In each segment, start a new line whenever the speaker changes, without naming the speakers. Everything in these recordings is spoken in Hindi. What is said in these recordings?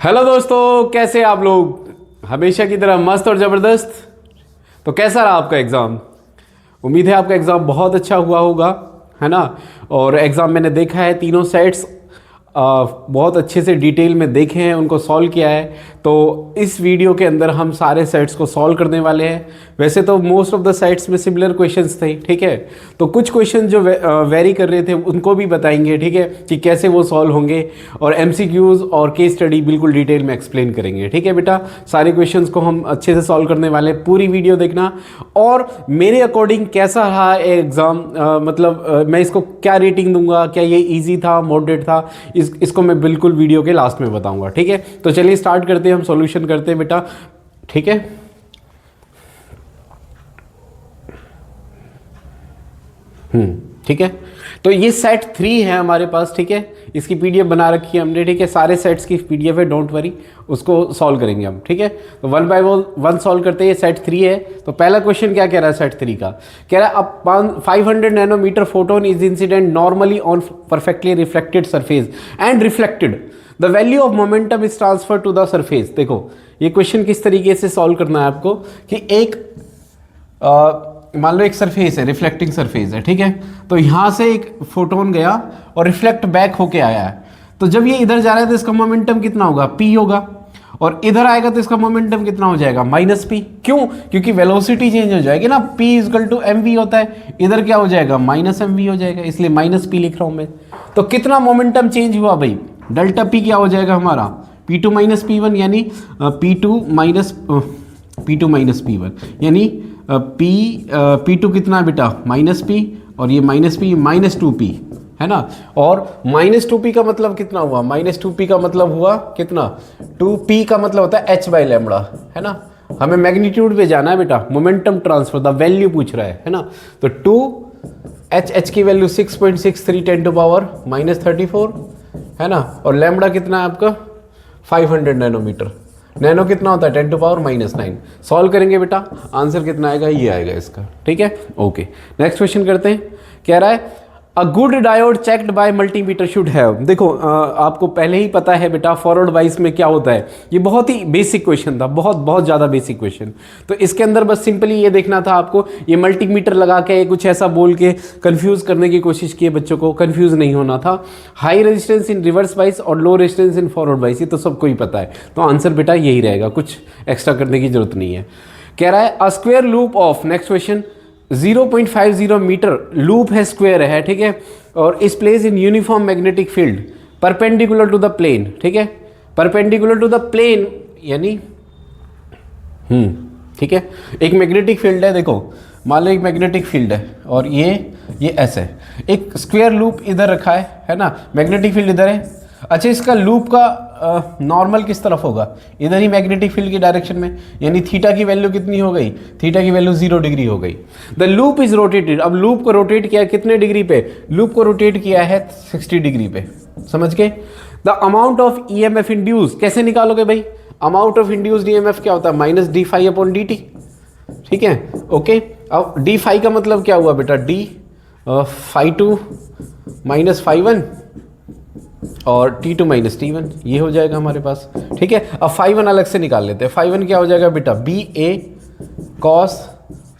हेलो दोस्तों, कैसे आप लोग? हमेशा की तरह मस्त और ज़बरदस्त। तो कैसा रहा आपका एग्ज़ाम? उम्मीद है आपका एग्ज़ाम बहुत अच्छा हुआ होगा, है ना। और एग्ज़ाम मैंने देखा है, तीनों सेट्स बहुत अच्छे से डिटेल में देखे हैं, उनको सॉल्व किया है। तो इस वीडियो के अंदर हम सारे सेट्स को सॉल्व करने वाले हैं। वैसे तो मोस्ट ऑफ द सेट्स में सिमिलर क्वेश्चंस थे, ठीक है। तो कुछ क्वेश्चन जो वेरी कर रहे थे उनको भी बताएंगे, ठीक है, कि कैसे वो सॉल्व होंगे। और एमसीक्यूज़ और केस स्टडी बिल्कुल डिटेल में एक्सप्लेन करेंगे, ठीक है बेटा। सारे क्वेश्चंस को हम अच्छे से सॉल्व करने वाले हैं, पूरी वीडियो देखना। और मेरे अकॉर्डिंग कैसा रहा एग्ज़ाम, मैं इसको क्या रेटिंग दूंगा, क्या ये ईजी था, मॉडरेट था, इसको मैं बिल्कुल वीडियो के लास्ट में बताऊंगा, ठीक है। तो चलिए स्टार्ट करते हैं, हम सॉल्यूशन करते हैं बेटा, ठीक है। ठीक है। तो ये सेट 3 है हमारे पास, ठीक है। इसकी पीडीएफ बना रखी है हमने, ठीक है। सारे सेट्स की पीडीएफ है, डोंट वरी, उसको सॉल्व करेंगे हम, ठीक है। तो वन बाय वन सॉल्व करते हैं। सेट 3 है। तो पहला क्वेश्चन क्या कह रहा है सेट 3 का? कह रहा है 500 nanometre photon is incident normally on perfectly reflected surface and reflected the value of momentum is transfer to the surface. देखो ये क्वेश्चन किस तरीके से सॉल्व करना है आपको कि एक मान लो एक सरफेस है, रिफ्लेक्टिंग सरफेस है, ठीक है। तो यहाँ से एक फोटोन गया और रिफ्लेक्ट बैक होके आया है। तो जब ये इधर जा रहा है तो इसका मोमेंटम कितना होगा? p होगा। और इधर आएगा तो इसका मोमेंटम कितना हो जाएगा? -p। क्यों? क्योंकि वेलोसिटी चेंज हो जाएगी ना, p = mv होता है। इधर क्या हो जाएगा? -mv हो जाएगा, इसलिए -p लिख रहा हूँ मैं। तो कितना मोमेंटम चेंज हुआ भाई? डेल्टा p क्या हो जाएगा हमारा? p2 - p1 यानी p2 - p1 यानी P2 कितना है बेटा? -p, और ये -p -2p है ना। और -2p का मतलब कितना हुआ? -2p का मतलब हुआ कितना? 2p का मतलब होता है h/λ, है ना। हमें मैग्नीट्यूड पे जाना है बेटा, मोमेंटम ट्रांसफर द वैल्यू पूछ रहा है ना। तो 2h की वैल्यू 6.63 10⁻³ 34 है ना। और लैम्बडा कितना है आपका? 500 नैनोमीटर। नैनो कितना होता है? 10⁻⁹ सॉल्व करेंगे बेटा, आंसर कितना आएगा? ये आएगा इसका, ठीक है। ओके, नेक्स्ट क्वेश्चन करते हैं। कह रहा है a good diode checked by multimeter should have. देखो आपको पहले ही पता है बेटा फॉरवर्ड बाइस में क्या होता है। ये बहुत ही बेसिक क्वेश्चन था, बहुत ज़्यादा बेसिक क्वेश्चन। तो इसके अंदर बस सिंपली ये देखना था आपको, ये मल्टीमीटर लगा के कुछ ऐसा बोल के कंफ्यूज करने की कोशिश की है बच्चों को, कंफ्यूज नहीं होना था। High resistance in reverse bias और लो रेजिस्टेंस इन फॉरवर्ड बाइस, ये तो सबको ही पता है। तो आंसर बेटा यही रहेगा, कुछ एक्स्ट्रा करने की जरूरत नहीं है। कह रहा है a square loop of, next question, 0.50 metre loop है, स्क्वायर है, ठीक है। और इस place in uniform magnetic field perpendicular to the plane, ठीक है। परपेंडिकुलर टू द प्लेन यानी ठीक है। एक मैग्नेटिक फील्ड है, देखो मान लो एक मैग्नेटिक फील्ड है और ये ऐसे है। एक स्क्वायर लूप इधर रखा है ना। मैग्नेटिक फील्ड इधर है। अच्छा, इसका लूप का नॉर्मल किस तरफ होगा? इधर ही मैग्नेटिक फील्ड की डायरेक्शन में, यानी थीटा की वैल्यू कितनी हो गई? थीटा की वैल्यू 0 डिग्री हो गई। The loop is rotated. अब लूप को रोटेट किया कितने डिग्री पे? लूप को रोटेट किया है 60 डिग्री पे, समझ के। The amount of EMF induce कैसे निकालोगे भाई? अमाउंट ऑफ इंड्यूस्ड ईएमएफ क्या होता है? -dφ/dt, ठीक है। ओके, अब dφ का मतलब क्या हुआ बेटा? d∅2 - ∅1 और T2 - T1, ये हो जाएगा हमारे पास, ठीक है। अब ∅1 अलग से निकाल लेते हैं। ∅1 क्या हो जाएगा बेटा? BA cos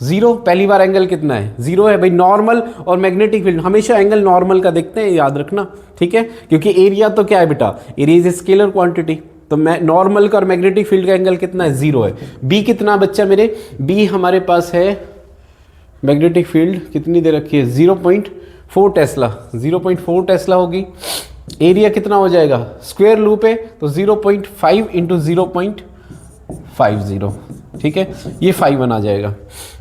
0। पहली बार एंगल कितना है? 0 है भाई। नॉर्मल और मैग्नेटिक फील्ड हमेशा एंगल नॉर्मल का देखते हैं, याद रखना, ठीक है। क्योंकि एरिया तो क्या है बेटा? Area is scalar quantity. तो मैं नॉर्मल का और मैग्नेटिक फील्ड का एंगल कितना है? 0 है। B कितना बच्चा मेरे? B हमारे पास है, मैग्नेटिक फील्ड कितनी दे रखी है? 0.4 टेस्ला। 0.4 टेस्ला होगी। एरिया कितना हो जाएगा? स्क्वायर लूप है तो 0.5 × 0.50, ठीक है। ये ∅1 आ जाएगा।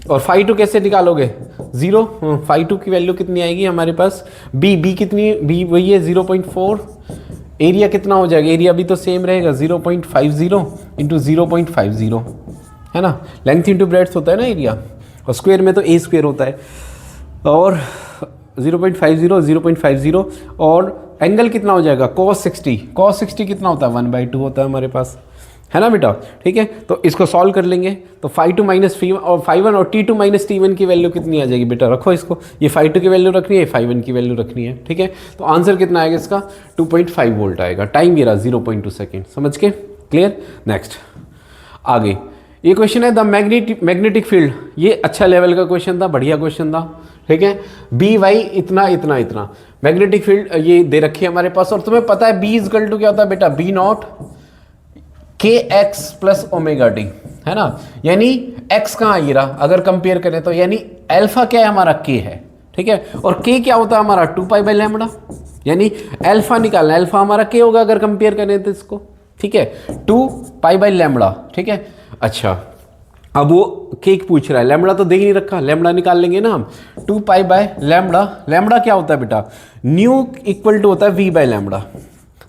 और ∅2 कैसे निकालोगे? 0। ∅2 की वैल्यू कितनी आएगी हमारे पास? B कितनी? B वही है 0.4। एरिया कितना हो जाएगा? एरिया भी तो सेम रहेगा, 0.50 × 0.50, है ना। लेंथ इंटू ब्रेड्थ होता है ना एरिया, और स्क्वायर में तो a स्क्वायर होता है। और 0.50 0.50 और एंगल कितना हो जाएगा? cos 60। cos 60 कितना होता है? 1/2 होता है हमारे पास, है ना बेटा, ठीक है। तो इसको सॉल्व कर लेंगे। तो ∅2 - ∅1 और T2 - T1 की वैल्यू कितनी आ जाएगी बेटा? रखो इसको, ये ∅2 की वैल्यू रखनी है, ∅1 की वैल्यू रखनी है, ठीक है। तो आंसर कितना आएगा इसका? 2.5 वोल्ट आएगा। टाइम ये रहा 0.2 सेकेंड, समझ के। क्लियर। नेक्स्ट आगे ये क्वेश्चन है द मैग्नेटिक फील्ड, ये अच्छा लेवल का क्वेश्चन था, बढ़िया क्वेश्चन था, ठीक है। बी वाई इतना इतना इतना मैग्नेटिक फील्ड ये दे रखी है हमारे पास, और तुम्हें पता है बी इजकल टू क्या होता है बेटा, बी नॉट के एक्स प्लस ओमेगा टी, है ना। यानी एक्स कहाँ ये रहा, अगर कंपेयर करें तो, यानी अल्फा क्या है हमारा, के है, ठीक है। और के क्या होता है हमारा 2 पाई बाई लैम्बडा, यानी अल्फा निकालना, अल्फा हमारा के होगा अगर कंपेयर करें तो इसको, ठीक है, 2 पाई बाई लैम्बडा, ठीक है। अच्छा अब वो केक पूछ रहा है, लैम्बडा तो दे ही नहीं रखा, लैम्बडा निकाल लेंगे ना हम, 2 पाई बाय लैम्बडा, लैम्बडा क्या होता है बेटा, न्यू इक्वल टू होता है वी बाय लैम्बडा,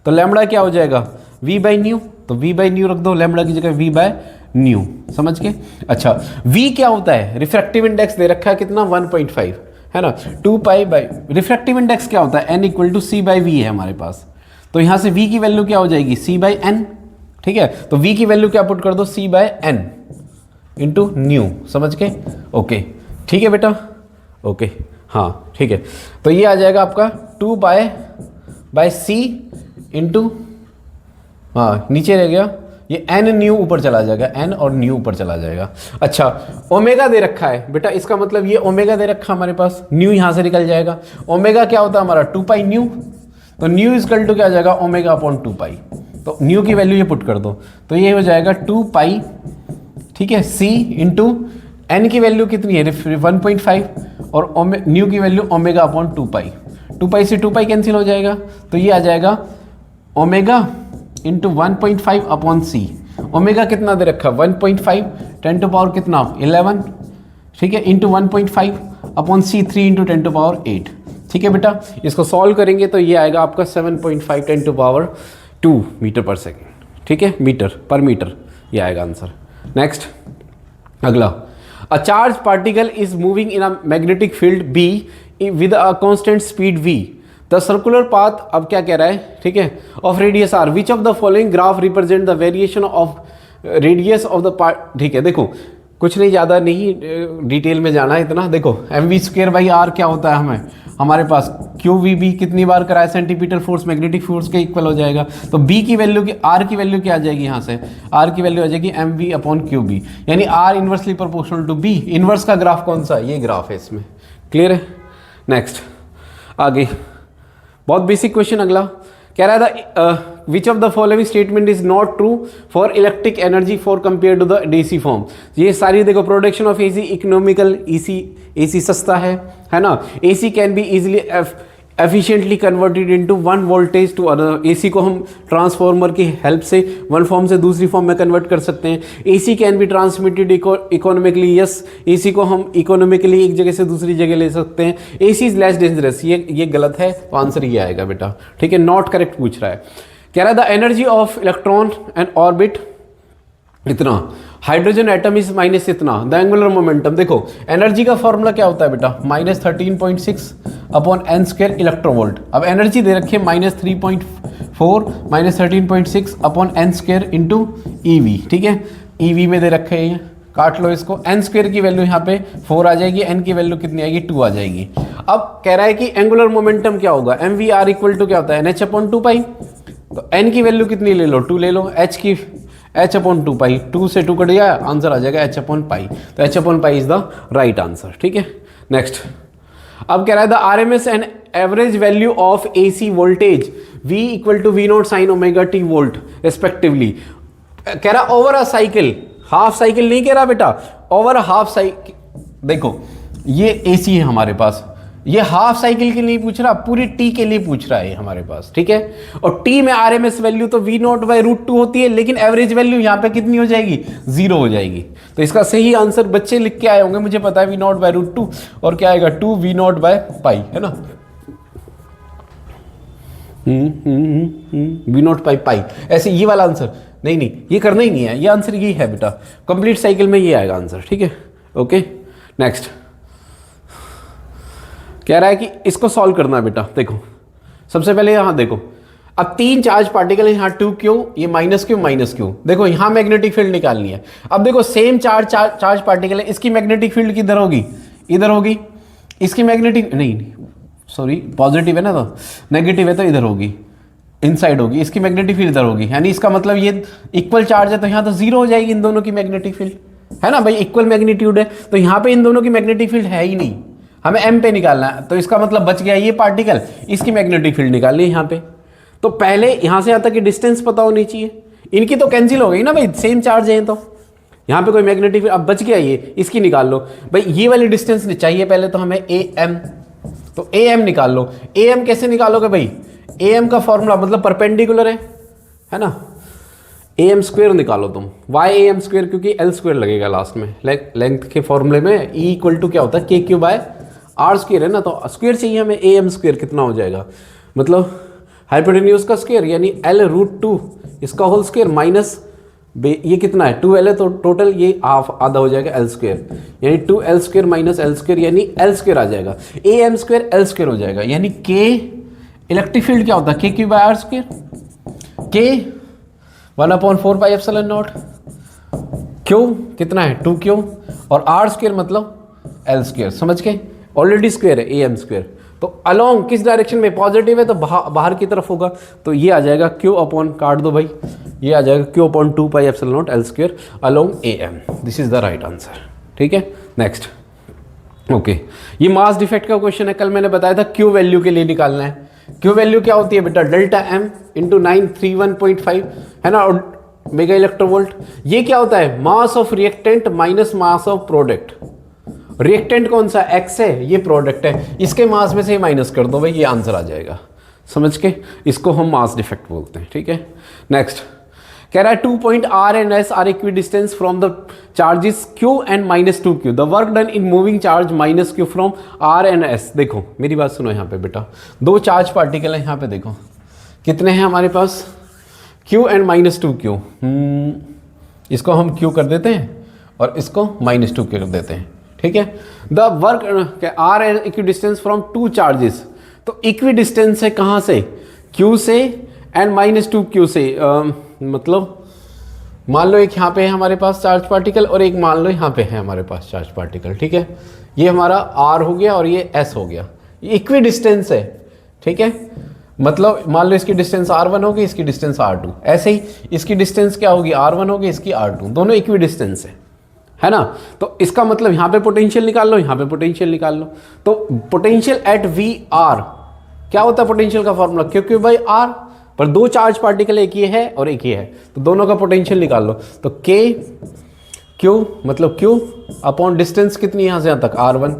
तो लैम्बडा क्या हो जाएगा वी बाई न्यू, तो वी बाई न्यू रख दो, लैम्बडा की जगह वी बाय न्यू, समझ के। अच्छा वी क्या होता है, रिफ्रैक्टिव इंडेक्स दे रखा है कितना 1.5, है ना, 2 पाई बाई, रिफ्रैक्टिव इंडेक्स क्या होता है N equal to C by V है हमारे पास, तो यहाँ से वी की वैल्यू क्या हो जाएगी सी बाई एन, ठीक है। तो वी की वैल्यू क्या पुट कर दो सी बाय एन इंटू न्यू, समझ के, ओके ठीक है बेटा, ओके हाँ ठीक है। तो ये आ जाएगा आपका 2 बाय सी इंटू, हाँ नीचे रह गया ये एन न्यू ऊपर चला जाएगा, एन और न्यू ऊपर चला जाएगा। अच्छा ओमेगा दे रखा है बेटा, इसका मतलब ये ओमेगा दे रखा हमारे पास, न्यू यहाँ से निकल जाएगा, ओमेगा क्या होता है हमारा 2 पाई न्यू, तो न्यू इजकल टू क्या आ जाएगा ओमेगा अपॉन 2 पाई, तो न्यू की वैल्यू ये पुट कर दो, तो ये हो जाएगा 2 पाई, ठीक है, सी इंटू एन की वैल्यू कितनी है 1.5 और न्यू की वैल्यू ओमेगा अपॉन 2 पाई, 2 पाई से 2 पाई कैंसिल हो जाएगा, तो ये आ जाएगा ओमेगा इंटू 1.5 अपॉन सी, ओमेगा कितना दे रखा 1.5 10 टू पावर कितना 11, ठीक है, into 1.5 upon C 3 into 10 to power 8, ठीक है बेटा। इसको सॉल्व करेंगे तो ये आएगा आपका 7.5 10 टू पावर 2 मीटर पर सेकेंड, ठीक है, मीटर पर मीटर, ये आएगा आंसर। नेक्स्ट अगला, a charge particle is moving in a magnetic field B with a constant speed V, the circular path, अब क्या कह रहा है, ठीक है, of radius R, which of the following graph represent the variation of radius of the part, ठीक है। देखो कुछ नहीं, ज़्यादा नहीं डिटेल में जाना है इतना, देखो M V square by R क्या होता है हमें, हमारे पास क्यू वी बी कितनी बार कराया सेंटीमीटर फोर्स मैग्नेटिक फोर्स के इक्वल हो जाएगा, तो बी की वैल्यू की आर की वैल्यू क्या आ जाएगी, यहाँ से आर की वैल्यू आ जाएगी M V upon Q B, यानी R inversely proportional to B, inverse का ग्राफ कौन सा है, ये ग्राफ है इसमें, क्लियर है। नेक्स्ट आगे बहुत बेसिक क्वेश्चन अगला कह रहा था which of the following statement is not true for electric energy for compare to the DC form, ये सारी देखो, production of AC economical, AC सस्ता है ना, AC can be easily efficiently converted into one voltage to other, AC को हम ट्रांसफार्मर की हेल्प से वन फॉर्म से दूसरी फॉर्म में कन्वर्ट कर सकते हैं, AC can be transmitted economically, yes AC को हम इकोनॉमिकली एक जगह से दूसरी जगह ले सकते हैं, एसी इज लेस डेंजरस, ये गलत है, तो आंसर ये आएगा बेटा, ठीक है, नॉट करेक्ट पूछ रहा है। कह रहा है the energy of electron and orbit इतना, हाइड्रोजन एटम इज माइनस इतना, द एंगुलर मोमेंटम, देखो एनर्जी का फॉर्मूला क्या होता है बेटा -13.6 अपॉन एन स्क्वायर इलेक्ट्रोवोल्ट, अब एनर्जी दे रखी है -3.4 -13.6 upon N square into eV, ठीक है, ईवी में दे रखे हैं, काट लो इसको, एन स्क्वायर की वैल्यू यहाँ पे 4 आ जाएगी, एन की वैल्यू कितनी आएगी 2 आ जाएगी। अब कह रहा है कि एंगुलर मोमेंटम क्या होगा, M V R equal to क्या होता है NH अपॉन 2 पाई, तो एन की वैल्यू कितनी ले लो 2 ले लो, एच की h अपॉन 2 पाई, 2 से 2 कट गया, आंसर आ जाएगा h अपॉन पाई, तो h upon pi is the right answer, ठीक है। नेक्स्ट अब कह रहा है the RMS and average value of AC voltage V equal to V naught sine omega T volt respectively, कह रहा over a cycle, half cycle नहीं कह रहा बेटा, ओवर हाफ साइकिल, देखो ये AC है हमारे पास, ये हाफ साइकिल के लिए पूछ रहा, पूरी टी के लिए पूछ रहा है हमारे पास, ठीक है, और टी में आरएमएस वैल्यू तो वी नॉट बाई √2 होती है, लेकिन एवरेज वैल्यू यहाँ पे कितनी हो जाएगी 0 हो जाएगी, तो इसका सही आंसर बच्चे लिख के आए होंगे, मुझे पता है वी नॉट बाई √2 और क्या आएगा 2 वी नॉट बाय पाई, है ना, वी नॉट बाई पाई, ऐसे ये वाला आंसर नहीं ये करना ही नहीं है, ये आंसर ये है बेटा, कंप्लीट साइकिल में ये आएगा आंसर, ठीक है, ओके। नेक्स्ट कह रहा है कि इसको सॉल्व करना है बेटा, देखो सबसे पहले यहाँ देखो, अब 3 चार्ज पार्टिकल है, यहाँ 2q, ये -q, देखो यहाँ मैग्नेटिक फील्ड निकालनी है, अब देखो सेम चार्ज पार्टिकल है, इसकी मैग्नेटिक फील्ड किधर होगी, इधर होगी, इसकी मैग्नेटिक नहीं सॉरी पॉजिटिव है ना, तो नेगेटिव है तो इधर होगी, इनसाइड होगी, इसकी मैग्नेटिक फील्ड इधर होगी, यानी इसका मतलब ये इक्वल चार्ज है तो यहाँ तो जीरो हो जाएगी इन दोनों की मैग्नेटिक फील्ड, है ना भाई, इक्वल मैग्नीट्यूड है तो यहाँ पे इन दोनों की मैग्नेटिक फील्ड है ही नहीं, हमें एम पे निकालना है, तो इसका मतलब बच गया ये पार्टिकल, इसकी मैग्नेटिक फील्ड निकालनी है यहाँ पे। तो पहले यहाँ से यहाँ तक की डिस्टेंस पता होनी चाहिए, इनकी तो कैंसिल हो गई ना भाई, सेम चार्ज है तो यहाँ पे कोई मैग्नेटिक फील्ड, अब बच गया ये, इसकी निकाल लो भाई, ये वाली डिस्टेंस चाहिए पहले तो हमें ए एम, तो ए एम निकाल लो। ए एम कैसे निकालोगे भाई, ए एम का फॉर्मूला मतलब परपेंडिकुलर है ना, ए एम स्क्वेयर निकालो तुम, वाई ए एम स्क्वेयर, क्योंकि एल स्क्वेयर लगेगा लास्ट में, लेंथ के फॉर्मूले में ई इक्वल टू क्या होता है, के क्यू बाय आर स्क्वेयर है ना, तो स्क्वेयर चाहिए हमें, ए एम स्क्वेयर कितना हो जाएगा, मतलब हाइपोटेन्यूज का स्क्वेयर यानी एल रूट टू इसका होल स्क्वेयर माइनस ये कितना है 2l है, तो टोटल ये हाफ आधा हो जाएगा एल स्क्वेयर, यानी 2l square minus L square यानी एल स्क्वेयर आ जाएगा, A M square L square हो जाएगा, यानी के इलेक्ट्रिक फील्ड क्या होता है, के क्यू बाय आर स्क्वेयर, के 1/4 पाई एप्सिलॉन नॉट, क्यू कितना है 2q, और आर स्क्वेयर मतलब एल स्क्वेयर, समझ के, ऑलरेडी स्क्वेयर है ए एम स्क्वेयर, तो अलोंग किस डायरेक्शन में, पॉजिटिव है तो बाहर की तरफ होगा, तो ये आ जाएगा q अपॉन, काट दो भाई, ये आ जाएगा q upon 2 pi epsilon naught L square along A M, this is the right answer. ठीक है, नेक्स्ट। ओके, ये मास डिफेक्ट का क्वेश्चन है, कल मैंने बताया था q वैल्यू के लिए निकालना है। q वैल्यू क्या होती है बेटा, डेल्टा m इंटू 931.5 है ना, और मेगा इलेक्ट्रोवोल्ट। ये क्या होता है, mass of reactant minus mass of product, reactant कौन सा x है, ये प्रोडक्ट है, इसके मास में से माइनस कर दो भाई, ये आंसर आ जाएगा, समझ के, इसको हम मास डिफेक्ट बोलते हैं। ठीक है, नेक्स्ट कह रहा है 2 point R and S are equidistant from the charges Q and -2Q, the work done in moving charge -Q from R and S। देखो मेरी बात सुनो, यहाँ पे बेटा दो चार्ज पार्टिकल है, यहाँ पे देखो कितने हैं हमारे पास, Q and -2Q, इसको हम Q कर देते हैं और इसको -2Q कर देते हैं। ठीक है, the work R and equidistant from two charges, तो इक्वी डिस्टेंस है कहाँ से, Q से एंड -2Q से, मतलब मान लो एक यहाँ पे है हमारे पास चार्ज पार्टिकल और एक मान लो यहाँ पे है हमारे पास चार्ज पार्टिकल। ठीक है, ये हमारा R हो गया और ये S हो गया, ये इक्वी डिस्टेंस है। ठीक है, मतलब मान लो इसकी डिस्टेंस R1 होगी, इसकी डिस्टेंस R2, ऐसे ही इसकी डिस्टेंस क्या होगी, R1 होगी, इसकी R2, दोनों इक्वी डिस्टेंस है ना। तो इसका मतलब यहाँ पे पोटेंशियल निकाल लो, यहाँ पे पोटेंशियल निकाल लो, तो पोटेंशियल एट VR क्या होता है, पोटेंशियल का फॉर्मूला Q बाई R, पर दो चार्ज पार्टिकल, एक ये है और एक ये है, तो दोनों का पोटेंशियल निकाल लो, तो K Q मतलब Q अपॉन डिस्टेंस कितनी यहाँ से यहाँ तक R1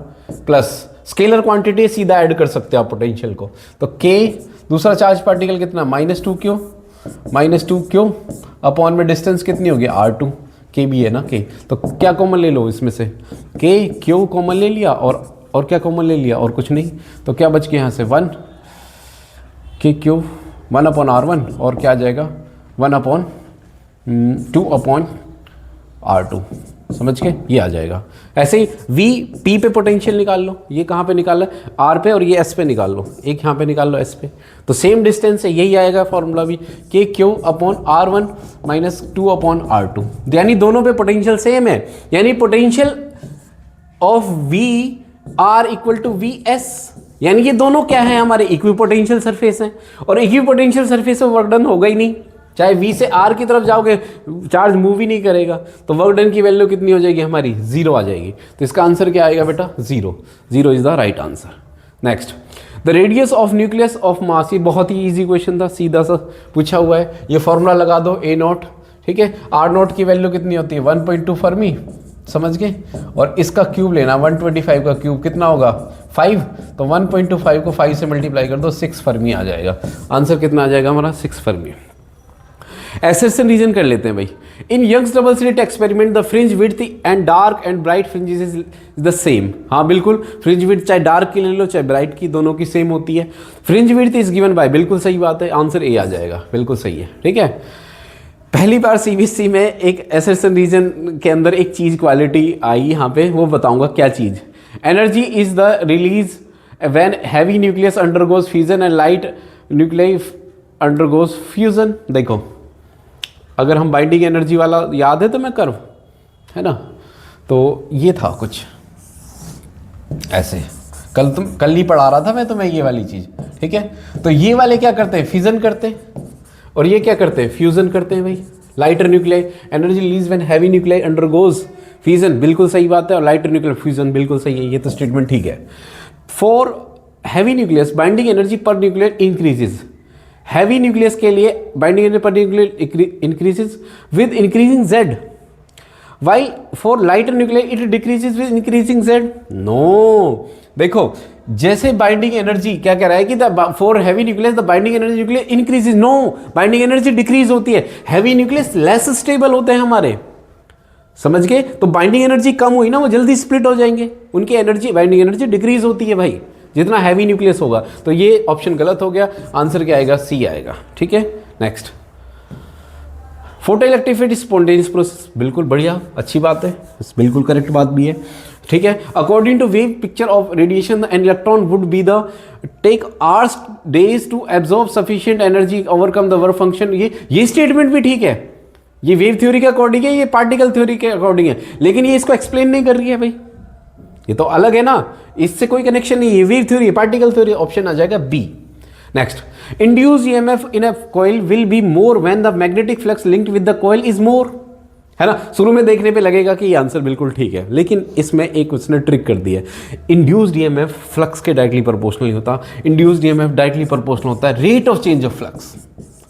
प्लस स्केलर क्वांटिटी, सीधा ऐड कर सकते हो आप पोटेंशियल को, तो K दूसरा चार्ज पार्टिकल कितना -2Q अपॉन में डिस्टेंस कितनी होगी R2, K भी है ना K, तो क्या कॉमन ले लो इसमें से, K Q कॉमन ले लिया और क्या कॉमन ले लिया, और कुछ नहीं, तो क्या बच गया यहाँ से 1 K Q 1 अपॉन R1 और क्या आ जाएगा 1 अपॉन 2 अपॉन R2, समझ के, ये आ जाएगा। ऐसे ही V P पे पोटेंशियल निकाल लो, ये कहाँ पे निकाल है, R पे, और ये S पे निकाल लो, एक यहाँ पे निकाल लो S पे, तो सेम डिस्टेंस है, यही आएगा फॉर्मूला भी, K Q upon R1 minus 2 upon R2, यानी दोनों पे पोटेंशियल सेम है, यानी potential of V R equal to VS, यानी ये दोनों क्या है, हमारे इक्विपोटेंशियल सरफेस हैं, और इक्विपोटेंशियल सरफेस पे वर्क डन होगा ही नहीं, चाहे V से R की तरफ जाओगे चार्ज मूव ही नहीं करेगा, तो वर्क डन की वैल्यू कितनी हो जाएगी हमारी, 0 आ जाएगी, तो इसका आंसर क्या आएगा बेटा 0, 0 is the right answer. Next, the radius of nucleus of mass, ये बहुत ही ईजी क्वेश्चन था, सीधा सा पूछा हुआ है, ये फॉर्मूला लगा दो A0, ठीक है, R0 की वैल्यू कितनी होती है 1.2 फर्मी, समझ गए, और इसका क्यूब लेना 125 का क्यूब कितना होगा 5, तो 1.25 को 5 से मल्टीप्लाई कर दो 6 फर्मी आ जाएगा, आंसर कितना आ जाएगा हमारा 6 फर्मी। एसेशन रीजन कर लेते हैं भाई, in Young's double slit experiment the fringe width and dark and bright fringes is the same, हाँ बिल्कुल, फ्रिंज विड्थ चाहे डार्क की ले लो चाहे ब्राइट की, दोनों की सेम होती है, fringe width is given by, बिल्कुल सही बात है, आंसर ए आ जाएगा, बिल्कुल सही है। ठीक है, पहली बार CBSE में एक एसेशन रीजन के अंदर एक चीज़ क्वालिटी आई यहाँ पे, वो बताऊंगा क्या चीज़, energy is the release when heavy nucleus undergoes fusion and light nuclei undergoes fusion. देखो अगर हम बाइंडिंग एनर्जी वाला याद है तो मैं कर्व है ना, तो ये था कुछ ऐसे, कल ही पढ़ा रहा था मैं तुम्हें ये वाली चीज़, ठीक है। तो ये वाले क्या करते हैं, फिजन करते हैं, और ये क्या करते हैं, फ्यूजन करते हैं भाई। Lighter nuclei energy release when heavy nuclei undergoes fusion, बिल्कुल सही बात है, और लाइटर न्यूक्लियर फ्यूजन बिल्कुल सही है, ये तो स्टेटमेंट ठीक है। For heavy nucleus binding energy per nuclear increases, heavy nucleus के लिए binding energy per nuclear increases with increasing Z, while for lighter nuclear it decreases with increasing Z. No, देखो जैसे बाइंडिंग एनर्जी क्या कह रहा है कि for heavy nucleus the binding energy nuclear increases, no, binding energy decrease होती है, हैवी न्यूक्लियस लेस स्टेबल होते हैं हमारे, समझ गए। तो बाइंडिंग एनर्जी कम हुई ना, वो जल्दी स्प्लिट हो जाएंगे, उनकी एनर्जी बाइंडिंग एनर्जी डिक्रीज होती है भाई जितना हैवी न्यूक्लियस होगा। तो ये ऑप्शन गलत हो गया, आंसर क्या आएगा, सी आएगा, ठीक है। नेक्स्ट, फोटो इलेक्ट्रिफिकेट स्पॉन्टेनियस प्रोसेस, बिल्कुल बढ़िया, अच्छी बात है, बिल्कुल करेक्ट बात भी है, ठीक है। According to wave picture of radiation an electron would be the take hours days to absorb sufficient energy overcome the work function, ये स्टेटमेंट भी ठीक है, ये वेव थ्योरी के अकॉर्डिंग है, ये पार्टिकल थ्योरी के अकॉर्डिंग है, लेकिन ये इसको एक्सप्लेन नहीं कर रही है भाई, ये तो अलग है ना, इससे कोई कनेक्शन नहीं है, wave theory particle theory, option आ जाएगा B. Next, induce EMF in a coil will be more when the magnetic flux linked with the coil is more, है ना। शुरू में देखने पे लगेगा कि ये आंसर बिल्कुल ठीक है, लेकिन इसमें एक उसने ट्रिक कर दी है। इंड्यूस्ड ईएमएफ फ्लक्स के डायरेक्टली प्रोपोर्शनल नहीं होता, इंड्यूस्ड ईएमएफ डायरेक्टली प्रोपोर्शनल होता है rate of change of flux,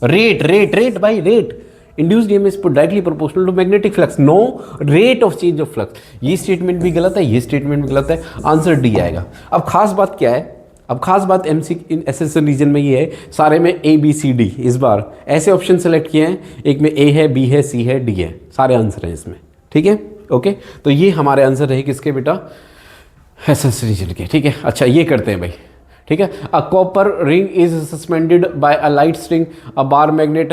rate by rate, induced EMF directly proportional to magnetic flux, no rate of change of flux. ये स्टेटमेंट भी गलत है, ये स्टेटमेंट भी गलत है, आंसर डी आएगा। अब खास बात क्या है, अब खास बात एमसी इन एसएसएल रीजन में ये है, सारे में ए बी सी डी, इस बार ऐसे ऑप्शन सेलेक्ट किए हैं, एक में ए है, बी है, सी है, डी है, सारे आंसर हैं इसमें, ठीक है, ओके। तो ये हमारे आंसर रहे किसके बेटा, एसएसएल रीजन के, ठीक है। अच्छा ये करते हैं भाई, ठीक है। A copper ring is suspended by a light string, a bar magnet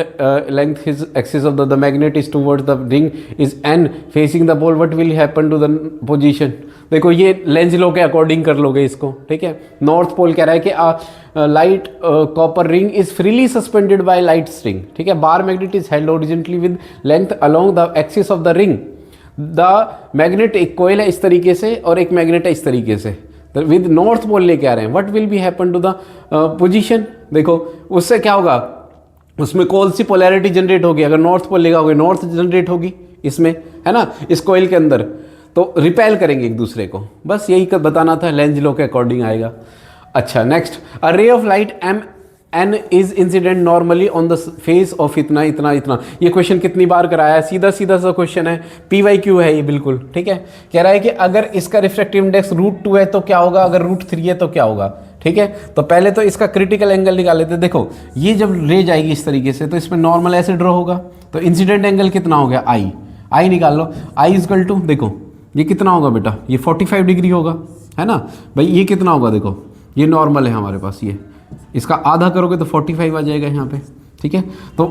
length his axis of the magnet is towards the ring is an facing the ball, what will happen to the position. देखो ये लेंज लो के अकॉर्डिंग कर लोगे इसको, ठीक है। नॉर्थ पोल कह रहा है कि light copper ring is freely suspended by light string, ठीक है। Bar magnet is held horizontally with length along the axis of the ring, the magnet एक कोयल है इस तरीके से और एक मैग्नेट है इस तरीके से, विद नॉर्थ पोल लेके आ रहे हैं, what will be happen to the position. देखो उससे क्या होगा, उसमें कौन सी पोलैरिटी जनरेट होगी, अगर नॉर्थ पोल लेगा होगी नॉर्थ जनरेट होगी इसमें, है ना, इस कोयल के अंदर, तो रिपेल करेंगे एक दूसरे को, बस यही बताना था, लेंज लॉ के अकॉर्डिंग आएगा। अच्छा next, a ray of light M N is incident normally on the face of इतना इतना इतना, ये क्वेश्चन कितनी बार कराया है, सीधा सीधा सा क्वेश्चन है, PYQ है ये बिल्कुल, ठीक है। कह रहा है कि अगर इसका रिफ्रैक्टिव इंडेक्स √2 है तो क्या होगा, अगर √3 है तो क्या होगा, ठीक है। तो पहले तो इसका क्रिटिकल एंगल निकाल लेते हैं। देखो ये जब रे जाएगी इस तरीके से तो इसमें नॉर्मल ऐसे ड्रॉ होगा, तो इंसिडेंट एंगल कितना हो गया, आई निकाल लो, आई इजकल टू, देखो ये कितना होगा बेटा, ये 45 डिग्री होगा, है ना भाई, ये कितना होगा, देखो ये नॉर्मल है हमारे पास, ये इसका आधा करोगे तो 45 आ जाएगा यहाँ पे, ठीक है। तो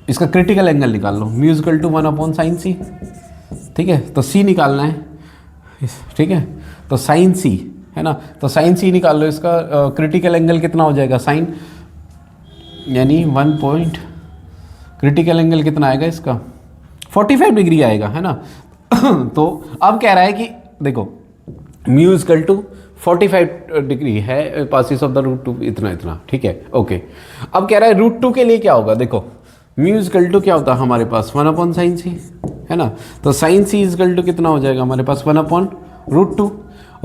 इसका क्रिटिकल एंगल निकाल लो, म्यूजिकल टू 1/sin c, ठीक है। तो c निकालना है, ठीक है, तो sin c है ना, तो sin c निकाल लो, इसका क्रिटिकल एंगल कितना हो जाएगा, साइन यानी 1 पॉइंट, क्रिटिकल एंगल कितना आएगा इसका 45 डिग्री आएगा, है ना। तो अब कह रहा है कि देखो म्यूजिकल टू 45 डिग्री है, पासिस ऑफ द √2 इतना इतना, ठीक है, ओके। अब कह रहा है √2 के लिए क्या होगा, देखो म्यूजिकल टू क्या होता है हमारे पास 1/sin c, है ना, तो sin c इजकल टू कितना हो जाएगा हमारे पास 1/√2,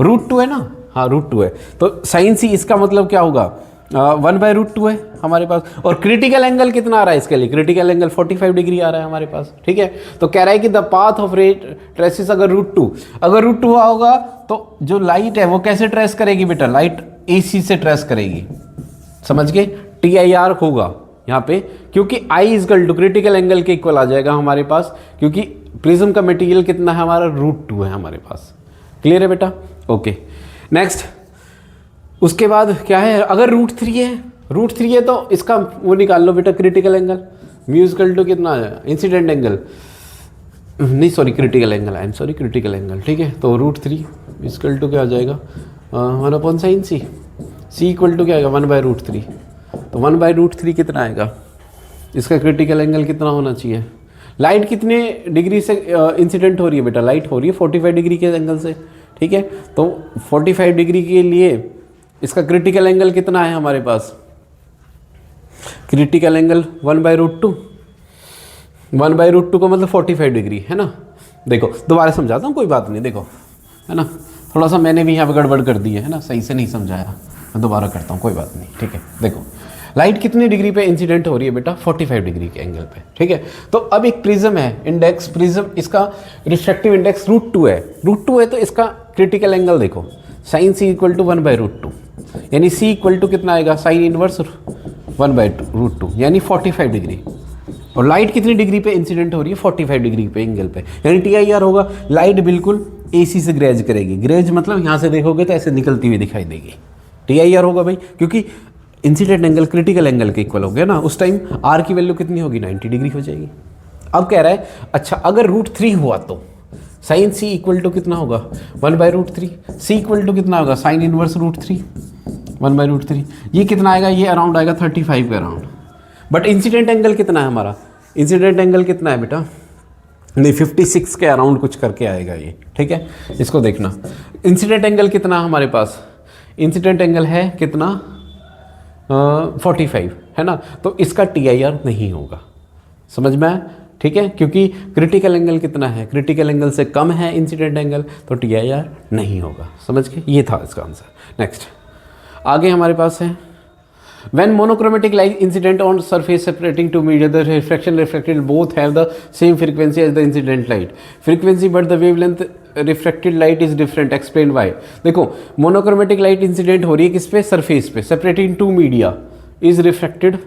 √2 है ना, हाँ √2 है, तो sin c इसका मतलब क्या होगा 1/√2 है हमारे पास, और क्रिटिकल एंगल कितना आ रहा है इसके लिए, क्रिटिकल एंगल 45 डिग्री आ रहा है हमारे पास, ठीक है। तो कह रहा है कि द पाथ ऑफ रे ट्रेसेस अगर √2 हुआ होगा तो जो लाइट है वो कैसे ट्रेस करेगी बेटा, लाइट AC से ट्रेस करेगी, समझ गए, TIR होगा यहाँ पे, क्योंकि I equal to critical angle के इक्वल आ जाएगा हमारे पास, क्योंकि प्रिज्म का मटेरियल कितना है हमारा √2 है हमारे पास, क्लियर है बेटा, ओके। नेक्स्ट उसके बाद क्या है, अगर √3 है तो इसका वो निकाल लो बेटा, क्रिटिकल एंगल, म्यूजिकल टू कितना है, इंसिडेंट एंगल नहीं, sorry critical angle, I am sorry critical angle, ठीक है। तो √3 इजकल टू क्या आ जाएगा 1/sin c, c equal to क्या आएगा 1/√3, तो 1/√3 कितना आएगा, इसका क्रिटिकल एंगल कितना होना चाहिए, लाइट कितने डिग्री से इंसिडेंट हो रही है बेटा, लाइट हो रही है 45 डिग्री के एंगल से, ठीक है। तो 45 डिग्री के लिए इसका क्रिटिकल एंगल कितना है हमारे पास, क्रिटिकल एंगल 1/√2, 1/√2 का मतलब 45 डिग्री है ना। देखो दोबारा समझाता हूँ, कोई बात नहीं, देखो है ना, थोड़ा सा मैंने भी यहाँ पे गड़बड़ कर दी है ना, सही से नहीं समझाया, मैं दोबारा करता हूँ, कोई बात नहीं, ठीक है। देखो लाइट कितनी डिग्री पे इंसिडेंट हो रही है बेटा, 45 डिग्री के एंगल पे, ठीक है। तो अब एक प्रिज्म है, इंडेक्स प्रिज्म, इसका रिफ्रैक्टिव इंडेक्स √2 है, √2 है, तो इसका क्रिटिकल एंगल देखो साइन सी इक्वल टू 1/√2, यानी सी इक्वल टू कितना आएगा, साइन इनवर्स 1/√2 यानी 45 डिग्री। और लाइट कितनी डिग्री पे इंसिडेंट हो रही है, 45 डिग्री पे एंगल पे, यानी TIR होगा, लाइट बिल्कुल AC से ग्रेज करेगी। ग्रेज मतलब यहाँ से देखोगे तो ऐसे निकलती हुई दिखाई देगी, TIR होगा भाई, क्योंकि इंसिडेंट एंगल क्रिटिकल एंगल के इक्वल हो गया ना। उस टाइम R की वैल्यू कितनी होगी, 90 डिग्री हो जाएगी। अब कह रहा है अच्छा अगर √3 हुआ तो साइन C इक्वल टू कितना होगा, 1/√3, C इक्वल टू कितना होगा, साइन इनवर्स √3, 1/√3, ये कितना आएगा, ये अराउंड आएगा 35 के अराउंड। बट इंसिडेंट एंगल कितना है हमारा, इंसिडेंट एंगल कितना है बेटा, नहीं 56 के अराउंड कुछ करके आएगा ये, ठीक है। इसको देखना इंसिडेंट एंगल कितना हमारे पास, इंसिडेंट एंगल है कितना 45 है ना, तो इसका TIR नहीं होगा, समझ में आया, ठीक है, क्योंकि क्रिटिकल एंगल कितना है, क्रिटिकल एंगल से कम है इंसिडेंट एंगल, तो TIR नहीं होगा, समझ के, ये था इसका आंसर। नेक्स्ट आगे हमारे पास है when monochromatic light incident on surface separating two media, the refraction refracted both have the same frequency as the incident light frequency, but the wavelength refracted light is different, explain why। देखो मोनोक्रोमेटिक लाइट इंसिडेंट हो रही है किस पे, सरफेस पे, separating two media, is refracted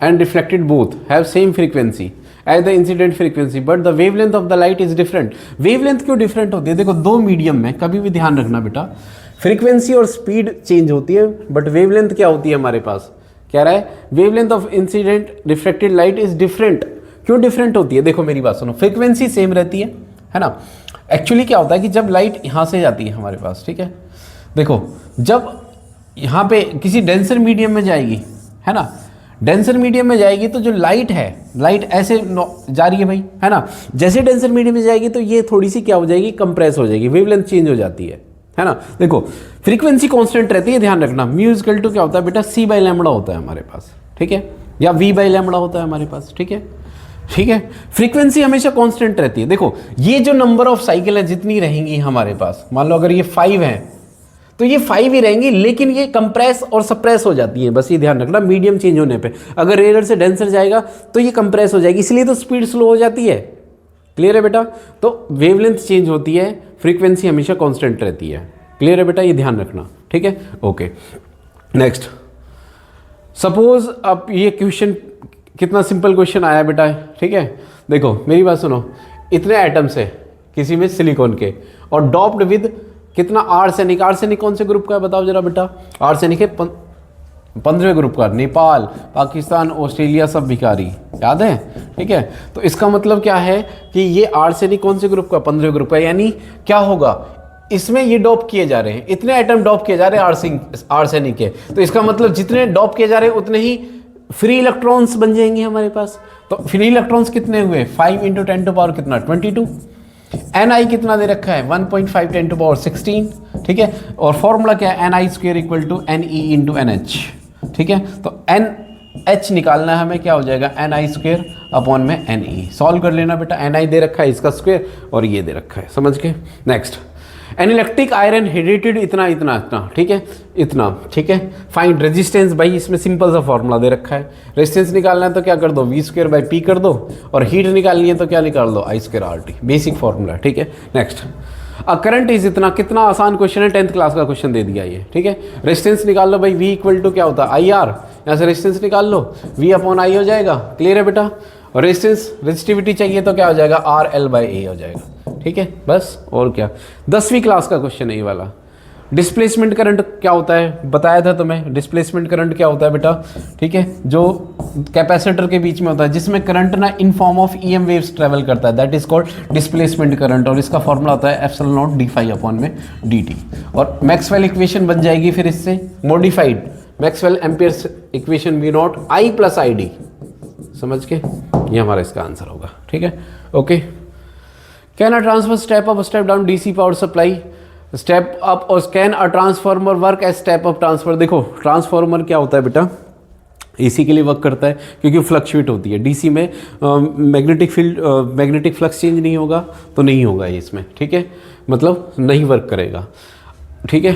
and reflected both have same frequency as the incident frequency, but the wavelength of the light is different. Wavelength क्यों डिफरेंट होती है, देखो दो मीडियम में कभी भी ध्यान रखना बेटा, फ्रीक्वेंसी और स्पीड चेंज होती है, बट वेवलेंथ क्या होती है हमारे पास, कह रहा है wavelength of incident reflected light is different. क्यों डिफरेंट होती है, देखो मेरी बात सुनो, फ्रीक्वेंसी सेम रहती है ना। एक्चुअली क्या होता है कि जब लाइट यहाँ से जाती है हमारे पास, ठीक है, देखो जब यहाँ पे किसी डेंसर मीडियम में जाएगी, है ना, डेंसर मीडियम में जाएगी तो जो लाइट है, लाइट ऐसे जा रही है भाई, है ना, जैसे डेंसर मीडियम में जाएगी तो ये थोड़ी सी क्या हो जाएगी, कंप्रेस हो जाएगी, वेवलेंथ चेंज हो जाती है ना। देखो फ्रीक्वेंसी कांस्टेंट रहती है, ध्यान रखना, म्यू इक्वल टू क्या होता है बेटा, C/λ होता है हमारे पास, ठीक है, या V/λ होता है हमारे पास, ठीक है, ठीक है। फ्रीक्वेंसी हमेशा कांस्टेंट रहती है। देखो ये जो नंबर ऑफ साइकिल है जितनी रहेंगी हमारे पास, मान लो अगर ये 5 है तो ये 5 ही रहेंगी, लेकिन ये कंप्रेस और सप्रेस हो जाती है, बस ये ध्यान रखना, मीडियम चेंज होने पे अगर रेयर से डेंसर जाएगा तो ये कंप्रेस हो जाएगी, इसलिए तो स्पीड स्लो हो जाती है। क्लियर है बेटा, तो वेवलेंथ चेंज होती है, फ्रीक्वेंसी हमेशा कांस्टेंट रहती है। क्लियर है बेटा, ये ध्यान रखना, ठीक है, ओके। नेक्स्ट सपोज अब ये क्वेश्चन कितना सिंपल क्वेश्चन आया बेटा, ठीक है, देखो मेरी बात सुनो, इतने एटम्स है किसी में सिलिकॉन के और डॉप्ड विद कितना आर्सेनिक, आर्सेनिक कौन से ग्रुप का है बताओ जरा बेटा, आर्सेनिक है 15वें ग्रुप का, नेपाल, पाकिस्तान, ऑस्ट्रेलिया सब भिखारी, याद है, ठीक है। तो इसका मतलब क्या है कि ये आर्सेनिक कौन से ग्रुप का, 15वें ग्रुप का, यानी क्या होगा, इसमें ये डॉप किए जा रहे हैं, इतने एटम डॉप किए जा रहे हैं आर्सेनिक के, तो इसका मतलब जितने डॉप किए जा रहे हैं उतने ही फ्री इलेक्ट्रॉन्स बन जाएंगे हमारे पास। तो फ्री इलेक्ट्रॉन्स कितने हुए, 5 × 10⁻, कितना 22, Ni कितना दे रखा है 1.5 10⁻16, ठीक है, और फॉर्मूला क्या है, Ni² = Ne × NH, ठीक है। तो NH निकालना है हमें, क्या हो जाएगा Ni² अपॉन में Ne, सॉल्व कर लेना बेटा, Ni दे रखा है, इसका स्क्वायर और ये दे रखा है, समझ के। नेक्स्ट एनालिटिक आयरन हेडेटेड इतना इतना इतना, ठीक है, इतना, ठीक है। फाइंड रेजिस्टेंस, भाई इसमें सिंपल सा फॉर्मूला दे रखा है, रेजिस्टेंस निकालना है तो क्या कर दो V²/P कर दो, और हीट निकालनी है तो क्या निकाल दो I²RT, बेसिक फॉर्मूला, ठीक है। नेक्स्ट करंट इज इतना, कितना आसान क्वेश्चन है, 10th क्लास का क्वेश्चन दे दिया ये, ठीक है। रेजिस्टेंस निकाल लो भाई, V = क्या होता है IR, यहाँ से रेजिस्टेंस निकाल लो, V/I हो जाएगा। क्लियर है बेटा, और रेजिस्टेंस रेजिस्टिविटी चाहिए तो क्या हो जाएगा RL/A हो जाएगा, ठीक है, बस और क्या। 10वीं क्लास का क्वेश्चन है ये वाला। डिस्प्लेसमेंट करंट क्या होता है बताया था तुम्हें, डिस्प्लेसमेंट करंट क्या होता है बेटा, ठीक है, जो कैपेसिटर के बीच में होता है जिसमें करंट ना in form of EM waves travel करता है, that is called displacement current, और इसका फॉर्मूला होता है ε0 d∅/dt। और मैक्सवेल इक्वेशन बन जाएगी फिर इससे modified, Maxwell amperes equation V0 I + ID, समझ के, ये हमारा इसका आंसर होगा, ठीक है, okay. Can a transfer step up step down DC power supply, step up और can a transformer work as step up transfer. देखो ट्रांसफार्मर क्या होता है बेटा, एसी के लिए वर्क करता है क्योंकि फ्लक्चुएट होती है। डीसी में magnetic field magnetic flux change नहीं होगा तो नहीं होगा ये इसमें, ठीक है, मतलब नहीं वर्क करेगा, ठीक है।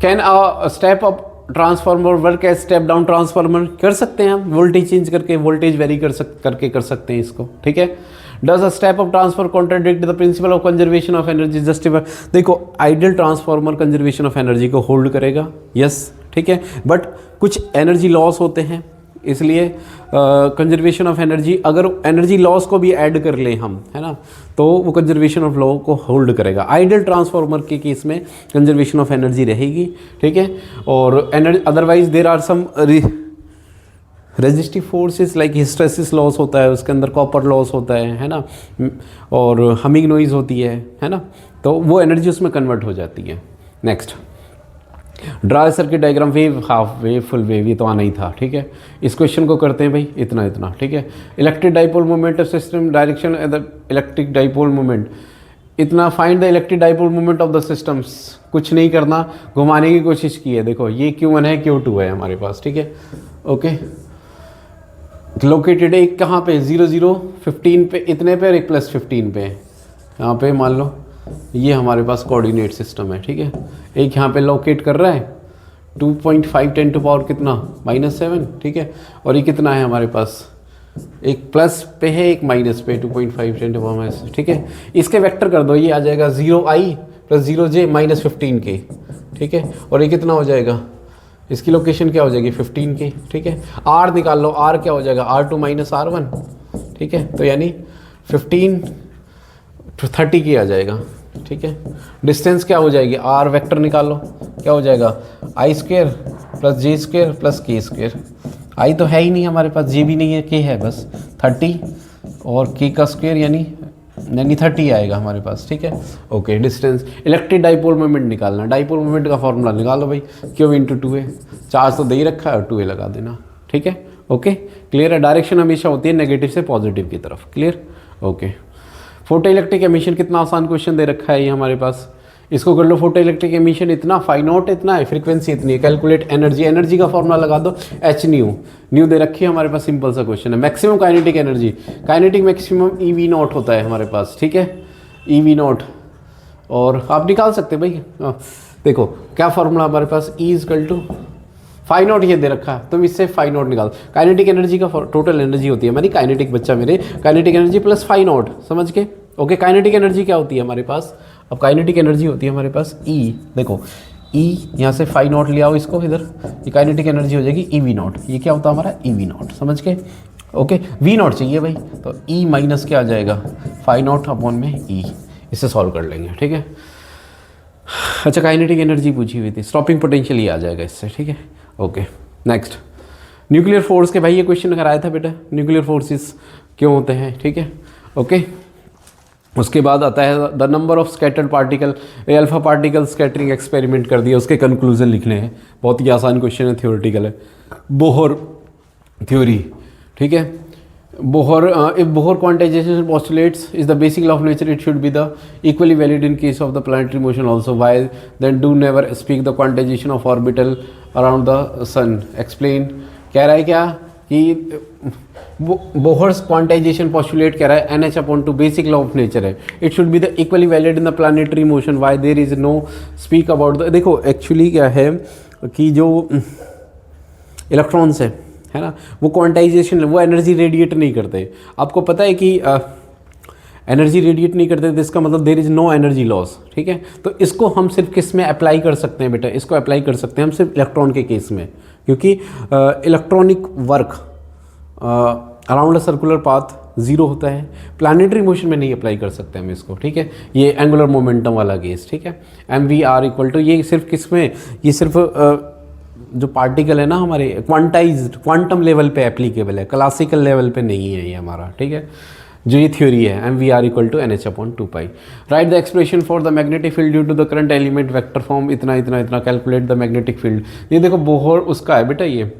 Can a step up transformer work as step down transformer, कर सकते हैं हम, वोल्टेज चेंज करके वोल्टेज वेरी करके कर सकते हैं इसको, ठीक है। Does a step up transfer contradict the principle of conservation of energy justify. देखो ideal transformer conservation of energy को होल्ड करेगा, यस, ठीक है, बट कुछ एनर्जी लॉस होते हैं, इसलिए कंजर्वेशन ऑफ एनर्जी, अगर एनर्जी लॉस को भी ऐड कर लें हम, है ना, तो वो कंजर्वेशन ऑफ लॉ को होल्ड करेगा। आइडियल ट्रांसफार्मर के केस में कंजर्वेशन ऑफ एनर्जी रहेगी, ठीक है। और energy otherwise there are some resistive forces like hysteresis loss होता है, उसके अंदर कॉपर लॉस होता है ना, और हमिंग नॉइज होती है ना, तो वो एनर्जी उसमें कन्वर्ट हो जाती है। Next, draw circuit diagram, wave, half wave, full wave, ये तो आना ही था, ठीक है। इस क्वेश्चन को करते हैं भाई इतना इतना, ठीक है। Electric dipole moment of system, direction the electric dipole moment, इतना find the electric dipole moment of the systems, कुछ नहीं करना, घुमाने की कोशिश की है। देखो ये Q1 है, Q2 है हमारे पास, ठीक है, ओके। लोकेटेड एक कहाँ पे, 0 0 15 पे, इतने पे, और एक +15 पे, यहाँ पे मान लो ये हमारे पास कोऑर्डिनेट सिस्टम है, ठीक है। एक यहाँ पे लोकेट कर रहा है 2.5 10 टू पावर कितना -7, ठीक है, और ये कितना है हमारे पास, एक प्लस पे है एक माइनस पे 2.5 10 टू पावर माइनस, ठीक है। इसके वेक्टर कर दो, ये आ जाएगा 0i + 0j -15k, ठीक है, और ये कितना हो जाएगा, इसकी लोकेशन क्या हो जाएगी 15k, ठीक है। r निकाल लो, r क्या हो जाएगा r2 - r1, ठीक है, तो यानी 15 to 30k आ जाएगा, ठीक है। डिस्टेंस क्या हो जाएगी, r वेक्टर निकाल लो, क्या हो जाएगा i² + j² + k², i तो है ही नहीं हमारे पास, j भी नहीं है, k है बस, 30 और k का स्क्वायर यानी 30 आएगा हमारे पास, ठीक है, okay. Distance, electric dipole moment निकालना, डाइपोल मोमेंट का फॉर्मूला निकालो भाई, Q × 2a, चार्ज तो दे ही रखा है और 2a लगा देना, ठीक है, ओके, क्लियर है। डायरेक्शन हमेशा होती है नेगेटिव से पॉजिटिव की तरफ, clear, okay. Photo electric emission, कितना आसान क्वेश्चन दे रखा है ये हमारे पास, इसको कर लो। फोटो इलेक्ट्रिक एमिशन इतना, फाई नॉट इतना है, फ्रीक्वेंसी इतनी है, कैलकुलेट एनर्जी, एनर्जी का फॉर्मूला लगा दो, h न्यू दे रखी है हमारे पास, सिंपल सा क्वेश्चन है। Maximum kinetic energy, kinetic maximum EV0 होता है हमारे पास, ठीक है, EV0, और आप निकाल सकते हैं भाई, देखो क्या फॉर्मूला हमारे पास, E = फाई नॉट ये दे रखा है, तुम इससे फाई नॉट निकाल। काइनेटिक एनर्जी का टोटल एनर्जी होती है, मानी काइनेटिक बच्चा मेरे, kinetic energy plus phi naught, समझ के, ओके। काइनेटिक एनर्जी क्या होती है हमारे पास, अब काइनेटिक एनर्जी होती है हमारे पास E, देखो E यहाँ से फाई नॉट ले आओ इसको इधर, ये काइनेटिक एनर्जी हो जाएगी EV0, ये क्या होता है हमारा EV0, समझ के, ओके। V0 चाहिए भाई, तो E माइनस क्या आ जाएगा, फाई नॉट अपॉन में E, इससे सॉल्व कर लेंगे, ठीक है। अच्छा काइनेटिक एनर्जी पूछी हुई थी, स्टॉपिंग पोटेंशियल ये आ जाएगा इससे, ठीक है, ओके। नेक्स्ट, न्यूक्लियर फोर्स के, भाई ये क्वेश्चन कराया था बेटा, न्यूक्लियर फोर्सेस क्यों होते हैं, ठीक है, ओके। उसके बाद आता है the number of scattered particle, alpha particle scattering experiment कर दिया, उसके कंक्लूजन लिखने हैं, बहुत ही आसान क्वेश्चन है, थ्योरेटिकल है, बोहर थ्योरी, ठीक है। Bohr, if Bohr quantization postulates is the basic law of nature, it should be the equally valid in case of the planetary motion also. Why then do never speak the quantization of orbital around the sun? Explain. कह रहा है क्या कि बोहर्स क्वांटाइजेशन पॉस्टुलेट कह रहा है NH/2 basic law of nature है, it should be the equally valid in the planetary motion, why there is no speak about the, देखो एक्चुअली क्या है कि जो इलेक्ट्रॉन्स है ना, वो क्वांटाइजेशन, वो एनर्जी रेडिएट नहीं करते, आपको पता है कि एनर्जी रेडिएट नहीं करते, तो इसका मतलब there is no energy loss, ठीक है। तो इसको हम सिर्फ किस में अप्लाई कर सकते हैं बेटा, इसको अप्लाई कर सकते हैं हम सिर्फ इलेक्ट्रॉन के केस में, क्योंकि electronic work around a circular path 0 होता है, प्लानिटरी मोशन में नहीं अप्लाई कर सकते हम इसको, ठीक है। ये एंगुलर मोमेंटम वाला केस, ठीक है। MV/r = ये सिर्फ किस में, ये सिर्फ जो पार्टिकल है ना हमारे क्वांटाइज्ड, क्वांटम लेवल पे एप्लीकेबल है, क्लासिकल लेवल पे नहीं है ये हमारा, ठीक है। जो ये थ्योरी है MV/r = NH/2π। Write the expression for the magnetic field due to the current element vector form, इतना इतना इतना, कैलकुलेट द मैग्नेटिक फील्ड। ये देखो बोहर उसका है बेटा, ये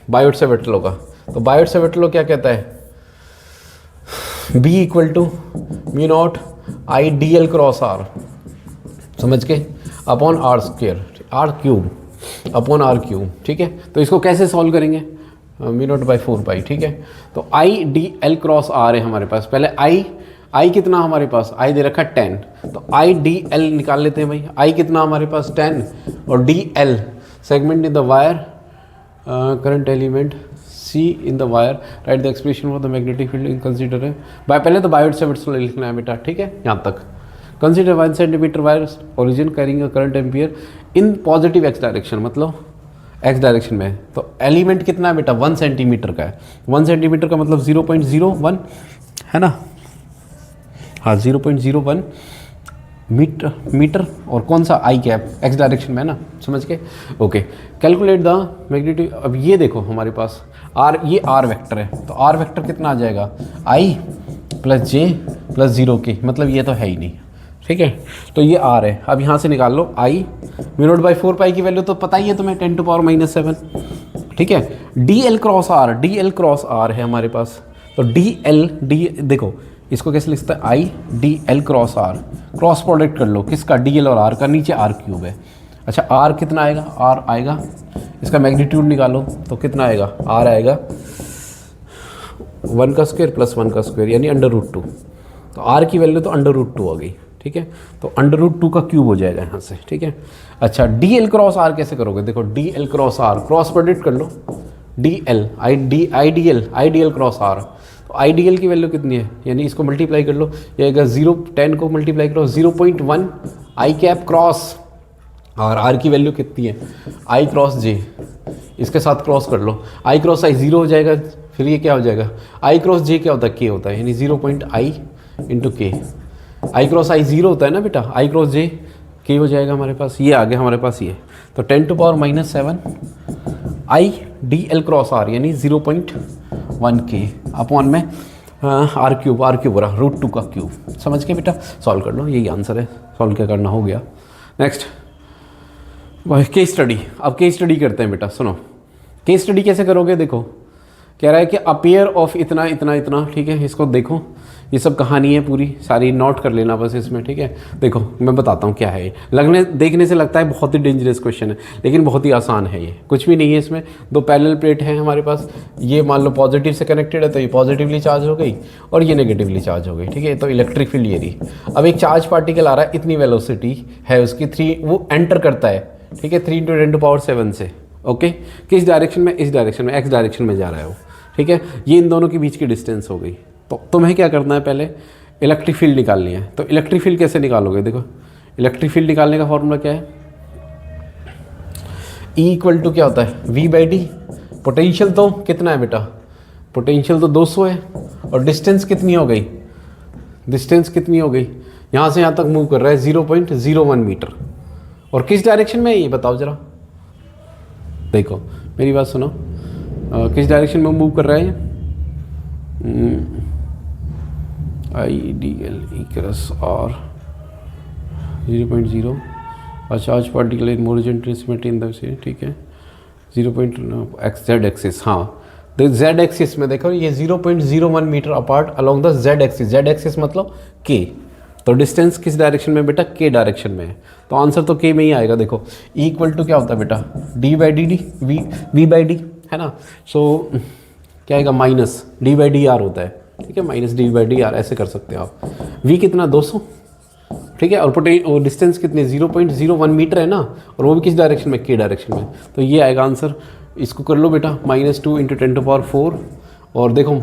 बायोट-सावर्ट लॉ का, तो बायोट-सावर्ट लॉ क्या कहता है, B equal to mu naught I D L cross R, समझ के, upon R square, R cube upon R cube, ठीक है। तो इसको कैसे सॉल्व करेंगे, म्यू नॉट बाई 4 पाई, ठीक है। तो I D L cross R है हमारे पास, पहले आई कितना हमारे पास, आई दे रखा 10, तो आई डी एल निकाल लेते हैं भाई। आई कितना हमारे पास 10 और D L segment in the wire, current element C in the wire, write the expression for the magnetic field in consider है पहले तो बायोट सेवर्ट्स लिखना है बेटा, ठीक है, यहाँ तक। Consider 1 centimetre wire origin carrying a current ampere in positive x direction, मतलब एक्स डायरेक्शन में। तो एलिमेंट कितना है बेटा, 1 सेंटीमीटर का है। 1 सेंटीमीटर का मतलब 0.01 है ना, हाँ 0.01 मीटर और कौन सा आई कैप, एक्स डायरेक्शन में है ना, समझ के, ओके। कैलकुलेट द मैग्नीट्यूड, अब ये देखो हमारे पास आर, ये आर वेक्टर है, तो आर वेक्टर कितना आ जाएगा, आई प्लस जे प्लस 0 के, मतलब ये तो है ही नहीं, ठीक है। तो ये आर है, अब यहाँ से निकाल लो आई, म्यू नॉट बाई 4 पाई की वैल्यू तो पता ही है तुम्हें, 10 टू पावर -7, ठीक है। डी एल क्रॉस आर है हमारे पास, तो डी देखो इसको कैसे लिखता है, I D L cross R, cross product कर लो किसका, डी एल और आर का, नीचे आर क्यूब है। अच्छा आर कितना आएगा, आर आएगा, इसका मैग्नीट्यूड निकालो तो कितना आएगा, आर आएगा 1 का स्क्वायर प्लस 1 का स्क्वायर यानी √2, तो आर की वैल्यू तो √2 आ गई, ठीक है। तो √2 का क्यूब हो जाएगा यहाँ से, ठीक है। अच्छा डी एल क्रॉस आर कैसे करोगे, देखो D L cross R cross product कर लो, D L I D L cross R, तो आई डी एल की वैल्यू कितनी है, यानी इसको मल्टीप्लाई कर लो, ये आएगा 10 को मल्टीप्लाई करो 0.1 आई कैप क्रॉस, और आर की वैल्यू कितनी है, आई क्रॉस जे, इसके साथ क्रॉस कर लो, आई क्रॉस आई 0 हो जाएगा, फिर ये क्या हो जाएगा, आई क्रॉस जे क्या होता है, के होता है, यानी 0.i इंटू के, आई क्रॉस आई 0 होता है ना बेटा, आई क्रॉस जे के हो जाएगा हमारे पास, ये आ गया हमारे पास ये, तो 10 to power -7 I D L cross R यानी 0.1 के अपॉन में आर क्यूब हो रहा √2 का क्यूब, समझ के बेटा, सॉल्व कर लो, यही आंसर है, सॉल्व क्या करना, हो गया। नेक्स्ट केस स्टडी, अब केस स्टडी करते हैं बेटा, सुनो केस स्टडी कैसे करोगे, देखो कह रहा है कि अपेयर ऑफ इतना इतना इतना, ठीक है, इसको देखो, ये सब कहानी है पूरी सारी, नोट कर लेना बस इसमें, ठीक है। देखो मैं बताता हूँ क्या है ये, देखने से लगता है बहुत ही डेंजरस क्वेश्चन है, लेकिन बहुत ही आसान है, ये कुछ भी नहीं है इसमें। 2 पैरेलल प्लेट हैं हमारे पास, ये मान लो पॉजिटिव से कनेक्टेड है, तो ये पॉजिटिवली चार्ज हो गई और ये नेगेटिवली चार्ज हो गई, ठीक है। तो इलेक्ट्रिक फील्ड ये रही। अब एक चार्ज पार्टिकल आ रहा है, इतनी वेलोसिटी है उसकी 3, वो एंटर करता है, ठीक है, 3 × 10⁻⁷ से, ओके। किस डायरेक्शन में, इस डायरेक्शन में, एक्स डायरेक्शन में जा रहा है वो, ठीक है। ये इन दोनों के बीच की डिस्टेंस हो गई। तो तुम्हें क्या करना है, पहले इलेक्ट्रिक फील्ड निकालनी है। तो इलेक्ट्रिक फील्ड कैसे निकालोगे, देखो इलेक्ट्रिक फील्ड निकालने का फॉर्मूला क्या है, E इक्वल टू क्या होता है, V/d। पोटेंशियल तो कितना है बेटा, पोटेंशियल तो 200 है, और डिस्टेंस कितनी हो गई, डिस्टेंस कितनी हो गई, यहाँ से यहाँ तक मूव कर रहा है 0.01 मीटर, और किस डायरेक्शन में है ये बताओ जरा, देखो मेरी बात सुनो, किस डायरेक्शन में मूव कर रहा है ये, IDL equals R 0.0 और charge particle in horizontal symmetry in the, ठीक है, 0.z एक्सिस, हाँ z एक्सिस में देखो ये 0.01 metre apart along the z axis, z axis मतलब k, तो डिस्टेंस किस डायरेक्शन में बेटा, k डायरेक्शन में है, तो आंसर तो k में ही आएगा। देखो E इक्वल टू क्या होता है बेटा, d/dd, v/d है ना, सो क्या आएगा माइनस d/dr होता है, ठीक है, माइनस d/dr ऐसे कर सकते हो आप। v कितना 200, ठीक है, और डिस्टेंस कितनी 0.01 मीटर है ना, और वो भी किस डायरेक्शन में, k डायरेक्शन में, तो ये आएगा आंसर। इसको कर लो बेटा -2 × 10⁴, और देखो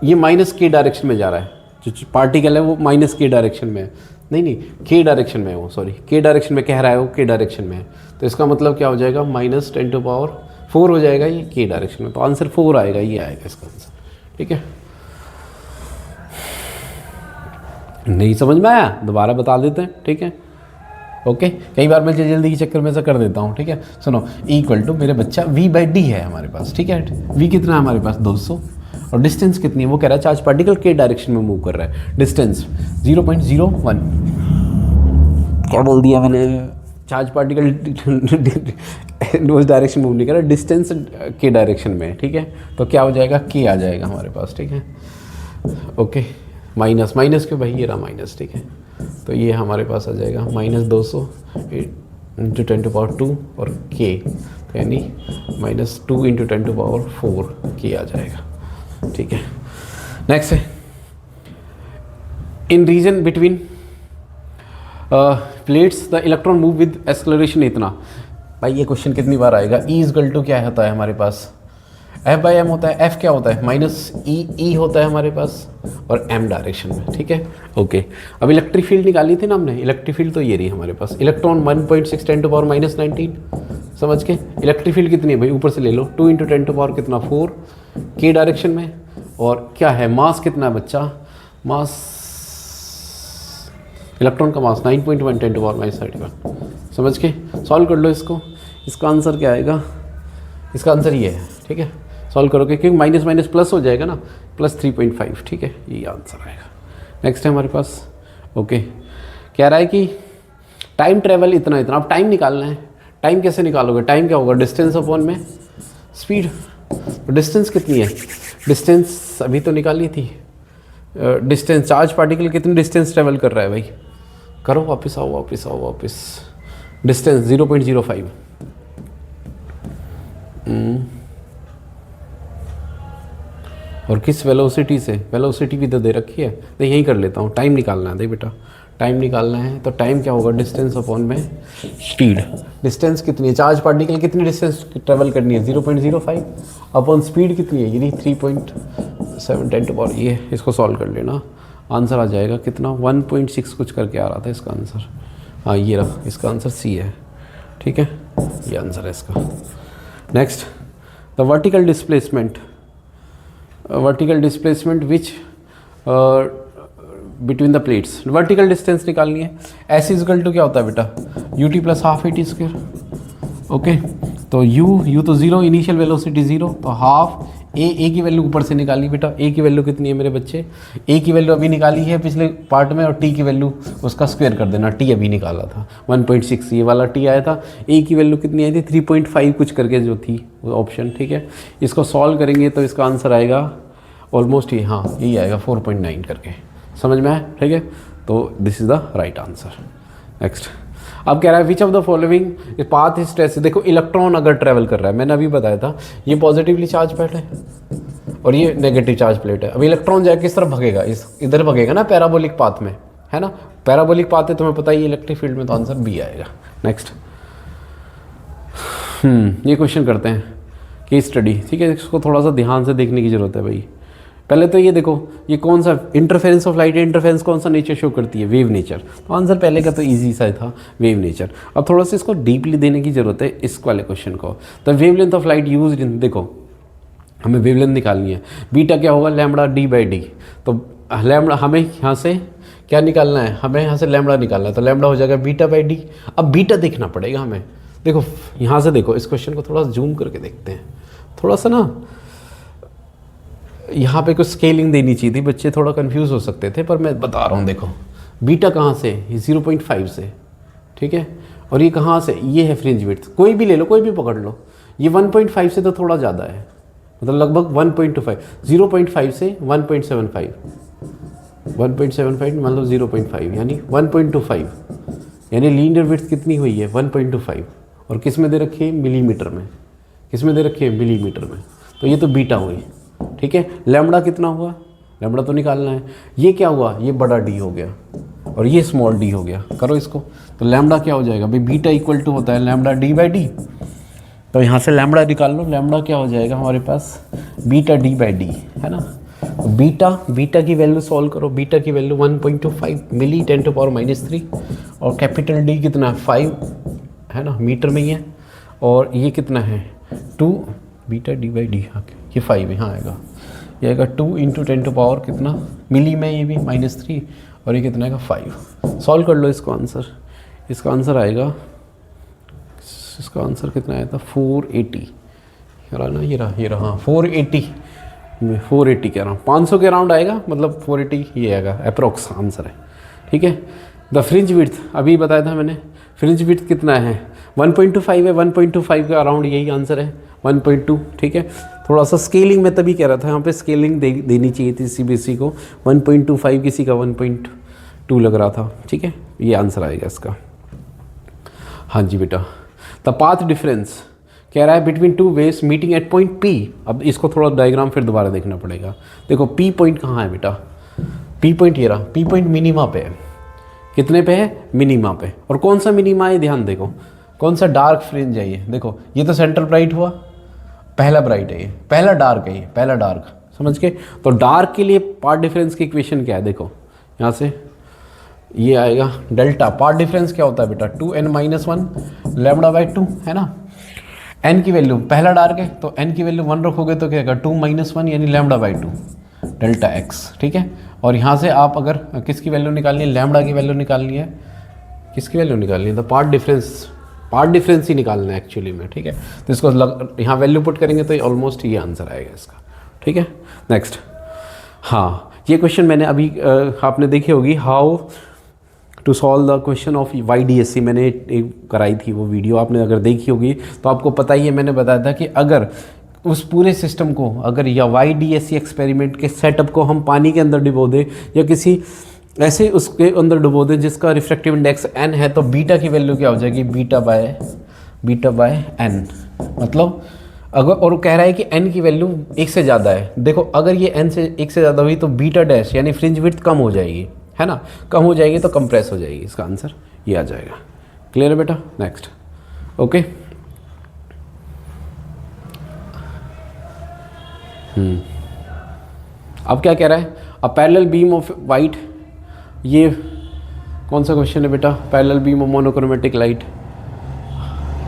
ये -k डायरेक्शन में जा रहा है, जो पार्टिकल है वो -k डायरेक्शन में है, नहीं k डायरेक्शन में है वो, सॉरी k डायरेक्शन में कह रहा है वो, k डायरेक्शन में है, तो इसका मतलब क्या हो जाएगा -10⁴ हो जाएगा ये k डायरेक्शन में, तो आंसर 4 आएगा, ये आएगा इसका आंसर, ठीक है। नहीं समझ में आया, दोबारा बता देते हैं, ठीक है, ओके। कई बार मैं जल्दी के चक्कर में ऐसा कर देता हूँ, ठीक है। सुनो E इक्वल टू मेरे बच्चा V/d है हमारे पास, ठीक है, V कितना है हमारे पास 200, और डिस्टेंस कितनी है, वो कह रहा है चार्ज पार्टिकल के डायरेक्शन में मूव कर रहा है, डिस्टेंस 0.01, क्या बोल दिया मैंने, चार्ज पार्टिकल उस डायरेक्शन मूव नहीं कर रहा, डिस्टेंस के डायरेक्शन में, ठीक है, तो क्या हो जाएगा, k आ जाएगा हमारे पास, ठीक है। ओके, माइनस माइनस क्यों भाई, ये रहा माइनस, ठीक है। तो ये हमारे पास आ जाएगा -200 इंटू 10⁻², और के तो यानी -2 इंटू 10⁻4 के आ जाएगा, ठीक है। नेक्स्ट है, in region between plates the electron move with acceleration इतना। भाई ये क्वेश्चन कितनी बार आएगा। ई इजकल टू क्या होता है हमारे पास, F/m होता है। F क्या होता है, -E होता है हमारे पास, और m डायरेक्शन में, ठीक है। ओके, अब इलेक्ट्रिक फील्ड निकाली थी ना हमने। इलेक्ट्रिक फील्ड तो ये रही हमारे पास, इलेक्ट्रॉन 1.6 10⁻−19, समझ के। इलेक्ट्रिक फील्ड कितनी है भाई, ऊपर से ले लो, 2 इंटू 10⁻4 कितना 4 के डायरेक्शन में। और क्या है, मास कितना है बच्चा, मास, इलेक्ट्रॉन का मास 9.1 10⁻⁻31, समझ के। सॉल्व कर लो इसको, इसका आंसर क्या आएगा, इसका आंसर ये है, ठीक है। सॉल्व करोगे क्योंकि माइनस माइनस प्लस हो जाएगा ना, +3.5, ठीक है, ये आंसर आएगा। नेक्स्ट है हमारे पास, ओके, कह रहा है कि टाइम ट्रेवल इतना इतना। अब टाइम निकालना है। टाइम कैसे निकालोगे, टाइम क्या होगा, डिस्टेंस अपॉन में स्पीड। तो डिस्टेंस कितनी है, डिस्टेंस अभी तो निकाली थी। डिस्टेंस, चार्ज पार्टिकल कितनी डिस्टेंस ट्रेवल कर रहा है भाई, करो, वापस आओ वापस आओ वापस। डिस्टेंस 0.05, और किस वेलोसिटी से, वेलोसिटी भी तो दे रखी है, तो यही कर लेता हूँ। टाइम निकालना है, देख बेटा, टाइम निकालना है। तो टाइम क्या होगा, डिस्टेंस अपॉन में स्पीड। डिस्टेंस कितनी है, चार्ज पार्टिकल कितनी डिस्टेंस ट्रेवल करनी है, 0.05 अपॉन स्पीड कितनी है, यानी 3.7 10⁻, ये इसको सॉल्व कर लेना। आंसर आ जाएगा कितना, 1.6 कुछ करके आ रहा था इसका आंसर। हाँ ये रहा, इसका आंसर सी है, ठीक है, ये आंसर है इसका। Next, the vertical displacement, vertical displacement which between the plates. Vertical distance निकालनी है। एस इजकल टू क्या होता है बेटा, ut + ½ AT²। ओके, तो u तो 0, इनिशियल वेलोसिटी 0, तो हाफ ए की वैल्यू ऊपर से निकाली बेटा। ए की वैल्यू कितनी है मेरे बच्चे, ए की वैल्यू अभी निकाली है पिछले पार्ट में, और टी की वैल्यू उसका स्क्वायर कर देना। टी अभी निकाला था 1.6, ये वाला टी आया था। ए की वैल्यू कितनी आई थी, 3.5 कुछ करके जो थी वो ऑप्शन, ठीक है। इसको सॉल्व करेंगे तो इसका आंसर आएगा ऑलमोस्ट ये, हाँ यही आएगा 4.9 करके, समझ में आया, ठीक है। तो this is the right answer. Next, अब कह रहा है विच of the following path is stress. देखो इलेक्ट्रॉन अगर ट्रेवल कर रहा है, मैंने अभी बताया था, ये पॉजिटिवली चार्ज प्लेट है और ये नेगेटिव चार्ज प्लेट है। अब इलेक्ट्रॉन जाके किस तरफ भगेगा, इस इधर भगेगा ना, पैराबोलिक पाथ में, है ना। पैराबोलिक पाथ है, तुम्हें पता ही इलेक्ट्रिक फील्ड में, तो आंसर बी आएगा। नेक्स्ट, ये क्वेश्चन करते हैं, केस स्टडी, ठीक है। इसको थोड़ा सा ध्यान से देखने की जरूरत है भाई। पहले तो ये देखो, ये कौन सा इंटरफेरेंस ऑफ लाइट है, इंटरफेरेंस कौन सा नेचर शो करती है, वेव नेचर। तो आंसर पहले का तो इजी सा था, वेव नेचर। अब थोड़ा सा इसको डीपली देने की जरूरत है इस वाले क्वेश्चन को। तो wavelength of light used in, देखो हमें वेवलेंथ निकालनी है। बीटा क्या होगा, λd/d। तो लैम्बडा हमें यहाँ से क्या निकालना है, हमें यहाँ से लैम्बडा निकालना है, तो लैम्बडा हो जाएगा β/d। अब बीटा देखना पड़ेगा हमें। देखो यहाँ से देखो, इस क्वेश्चन को थोड़ा जूम करके देखते हैं, थोड़ा सा ना यहाँ पे कुछ स्केलिंग देनी चाहिए थी, बच्चे थोड़ा कंफ्यूज हो सकते थे, पर मैं बता रहा हूँ। देखो बीटा कहाँ से, 0.5 से, ठीक है। और ये कहाँ से, ये है फ्रिंज विड्थ, कोई भी ले लो, कोई भी पकड़ लो। ये 1.5 से तो थोड़ा ज़्यादा है, मतलब लगभग 1.25, 0.5 से 1.75, 1.75 मतलब 0.5 यानी 1.25, यानी लीनियर विड्थ कितनी हुई है, 1.25। और किस में दे रखी है, मिलीमीटर में। किस में दे रखी है, मिलीमीटर में। तो ये तो बीटा हुई, ठीक है। लैम्बडा कितना हुआ, लैम्बडा तो निकालना है। ये क्या हुआ, ये बड़ा डी हो गया और ये स्मॉल डी हो गया। करो इसको, तो लैम्बडा क्या हो जाएगा भाई, बीटा इक्वल टू होता है λd/d। तो यहाँ से लैम्बडा निकाल लो, लैम्बडा क्या हो जाएगा हमारे पास, बीटा d/d, है ना। तो बीटा की वैल्यू सॉल्व करो। बीटा की वैल्यू 1.25 मिली 10⁻³ और कैपिटल डी कितना है, 5, है ना, मीटर में ही है। और ये कितना है, 2 बीटा d/d, हाँ ये 5 यहाँ आएगा, ये आएगा 2 × 10⁻, कितना मिली में, ये भी -3, और ये कितना आएगा 5। सॉल्व कर लो इसको आंसर। इसका आंसर आएगा, इसका आंसर कितना आया था, 480, ना ये रहा 480, 480 कह रहा हूँ, 500 के अराउंड आएगा, मतलब 480 ये आएगा, अप्रोक्स आंसर है, ठीक है। द फ्रिंज विड्थ अभी बताया था मैंने, फ्रिंज विड्थ कितना है, 1.25 है, 1.25 के अराउंड यही आंसर है, 1.2, ठीक है। थोड़ा सा स्केलिंग में तभी कह रहा था, यहाँ पे स्केलिंग देनी चाहिए थी सीबीएसई को। 1.25 किसी का 1.2 लग रहा था, ठीक है, ये आंसर आएगा इसका। हाँ जी बेटा, द पाथ डिफरेंस कह रहा है between two waves meeting at point P. अब इसको थोड़ा डायग्राम फिर दोबारा देखना पड़ेगा। देखो पी पॉइंट कहाँ है बेटा, पी पॉइंट ये रहा, पी पॉइंट मिनिमा पे है। कितने पे है? मिनिमा पे। और कौन सा मिनिमा है ध्यान देखो, कौन सा डार्क फ्रिंज है ये, देखो ये तो सेंटर ब्राइट हुआ, पहला ब्राइट है ये, पहला डार्क है ये, पहला डार्क, समझ के। तो डार्क के लिए पार्ट डिफरेंस की इक्वेशन क्या है, देखो यहाँ से ये आएगा डेल्टा। पार्ट डिफरेंस क्या होता है बेटा, 2n-1 λ/2 है ना। n की वैल्यू, पहला डार्क है तो n की वैल्यू 1 रखोगे तो क्या होगा, 2-1 यानी λ/2 डेल्टा x, ठीक है। और यहाँ से आप अगर किसकी वैल्यू निकालनी है, लैम्बडा की वैल्यू निकालनी है, किसकी वैल्यू निकालनी है, तो पार्ट डिफरेंस ही निकालना है एक्चुअली में, ठीक है। तो इसको यहाँ वैल्यू पुट करेंगे तो ऑलमोस्ट ये आंसर आएगा इसका, ठीक है। नेक्स्ट, हाँ ये क्वेश्चन मैंने अभी आपने देखी होगी, how to solve the question of YDSC, मैंने एक कराई थी वो वीडियो, आपने अगर देखी होगी तो आपको पता ही है, मैंने बताया था कि अगर उस पूरे सिस्टम को, अगर या YDSC एक्सपेरिमेंट के सेटअप को हम पानी के अंदर डुबो दें या किसी ऐसे उसके अंदर डुबो दें जिसका रिफ्रैक्टिव इंडेक्स n है, तो बीटा की वैल्यू क्या हो जाएगी, बीटा बाय n। मतलब अगर, और कह रहा है कि n की वैल्यू 1 से ज़्यादा है। देखो अगर ये n से 1 से ज़्यादा हुई तो बीटा डैश यानी फ्रिंज विड्थ कम हो जाएगी, है ना, कम हो जाएगी तो कंप्रेस हो जाएगी, इसका आंसर ये आ जाएगा। क्लियर है बेटा। Next, okay. अब क्या कह रहा है, a parallel beam of white, ये कौन सा क्वेश्चन है बेटा, parallel beam of monochromatic light,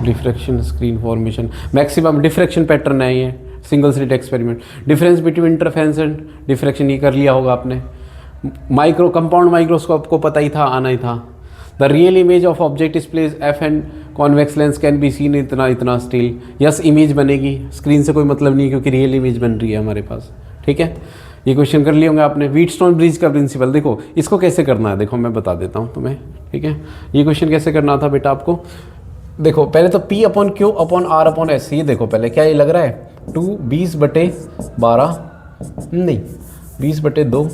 diffraction screen formation, maximum diffraction pattern है ये, single slit experiment, difference between interference and diffraction, ये कर लिया होगा आपने। माइक्रो कंपाउंड माइक्रोस्कोप को पता ही था, आना ही था। The real image of object is place F and convex lens can be seen, इतना स्टिल, यस इमेज बनेगी, स्क्रीन से कोई मतलब नहीं क्योंकि रियल इमेज बन रही है हमारे पास, ठीक है। ये क्वेश्चन कर लिए होंगे आपने। व्हीटस्टोन ब्रिज का प्रिंसिपल, देखो इसको कैसे करना है, देखो मैं बता देता हूँ तुम्हें, ठीक है। ये क्वेश्चन कैसे करना था बेटा आपको, देखो पहले तो P/Q/R/S, ये देखो पहले क्या ये लग रहा है 20/12 नहीं 20/2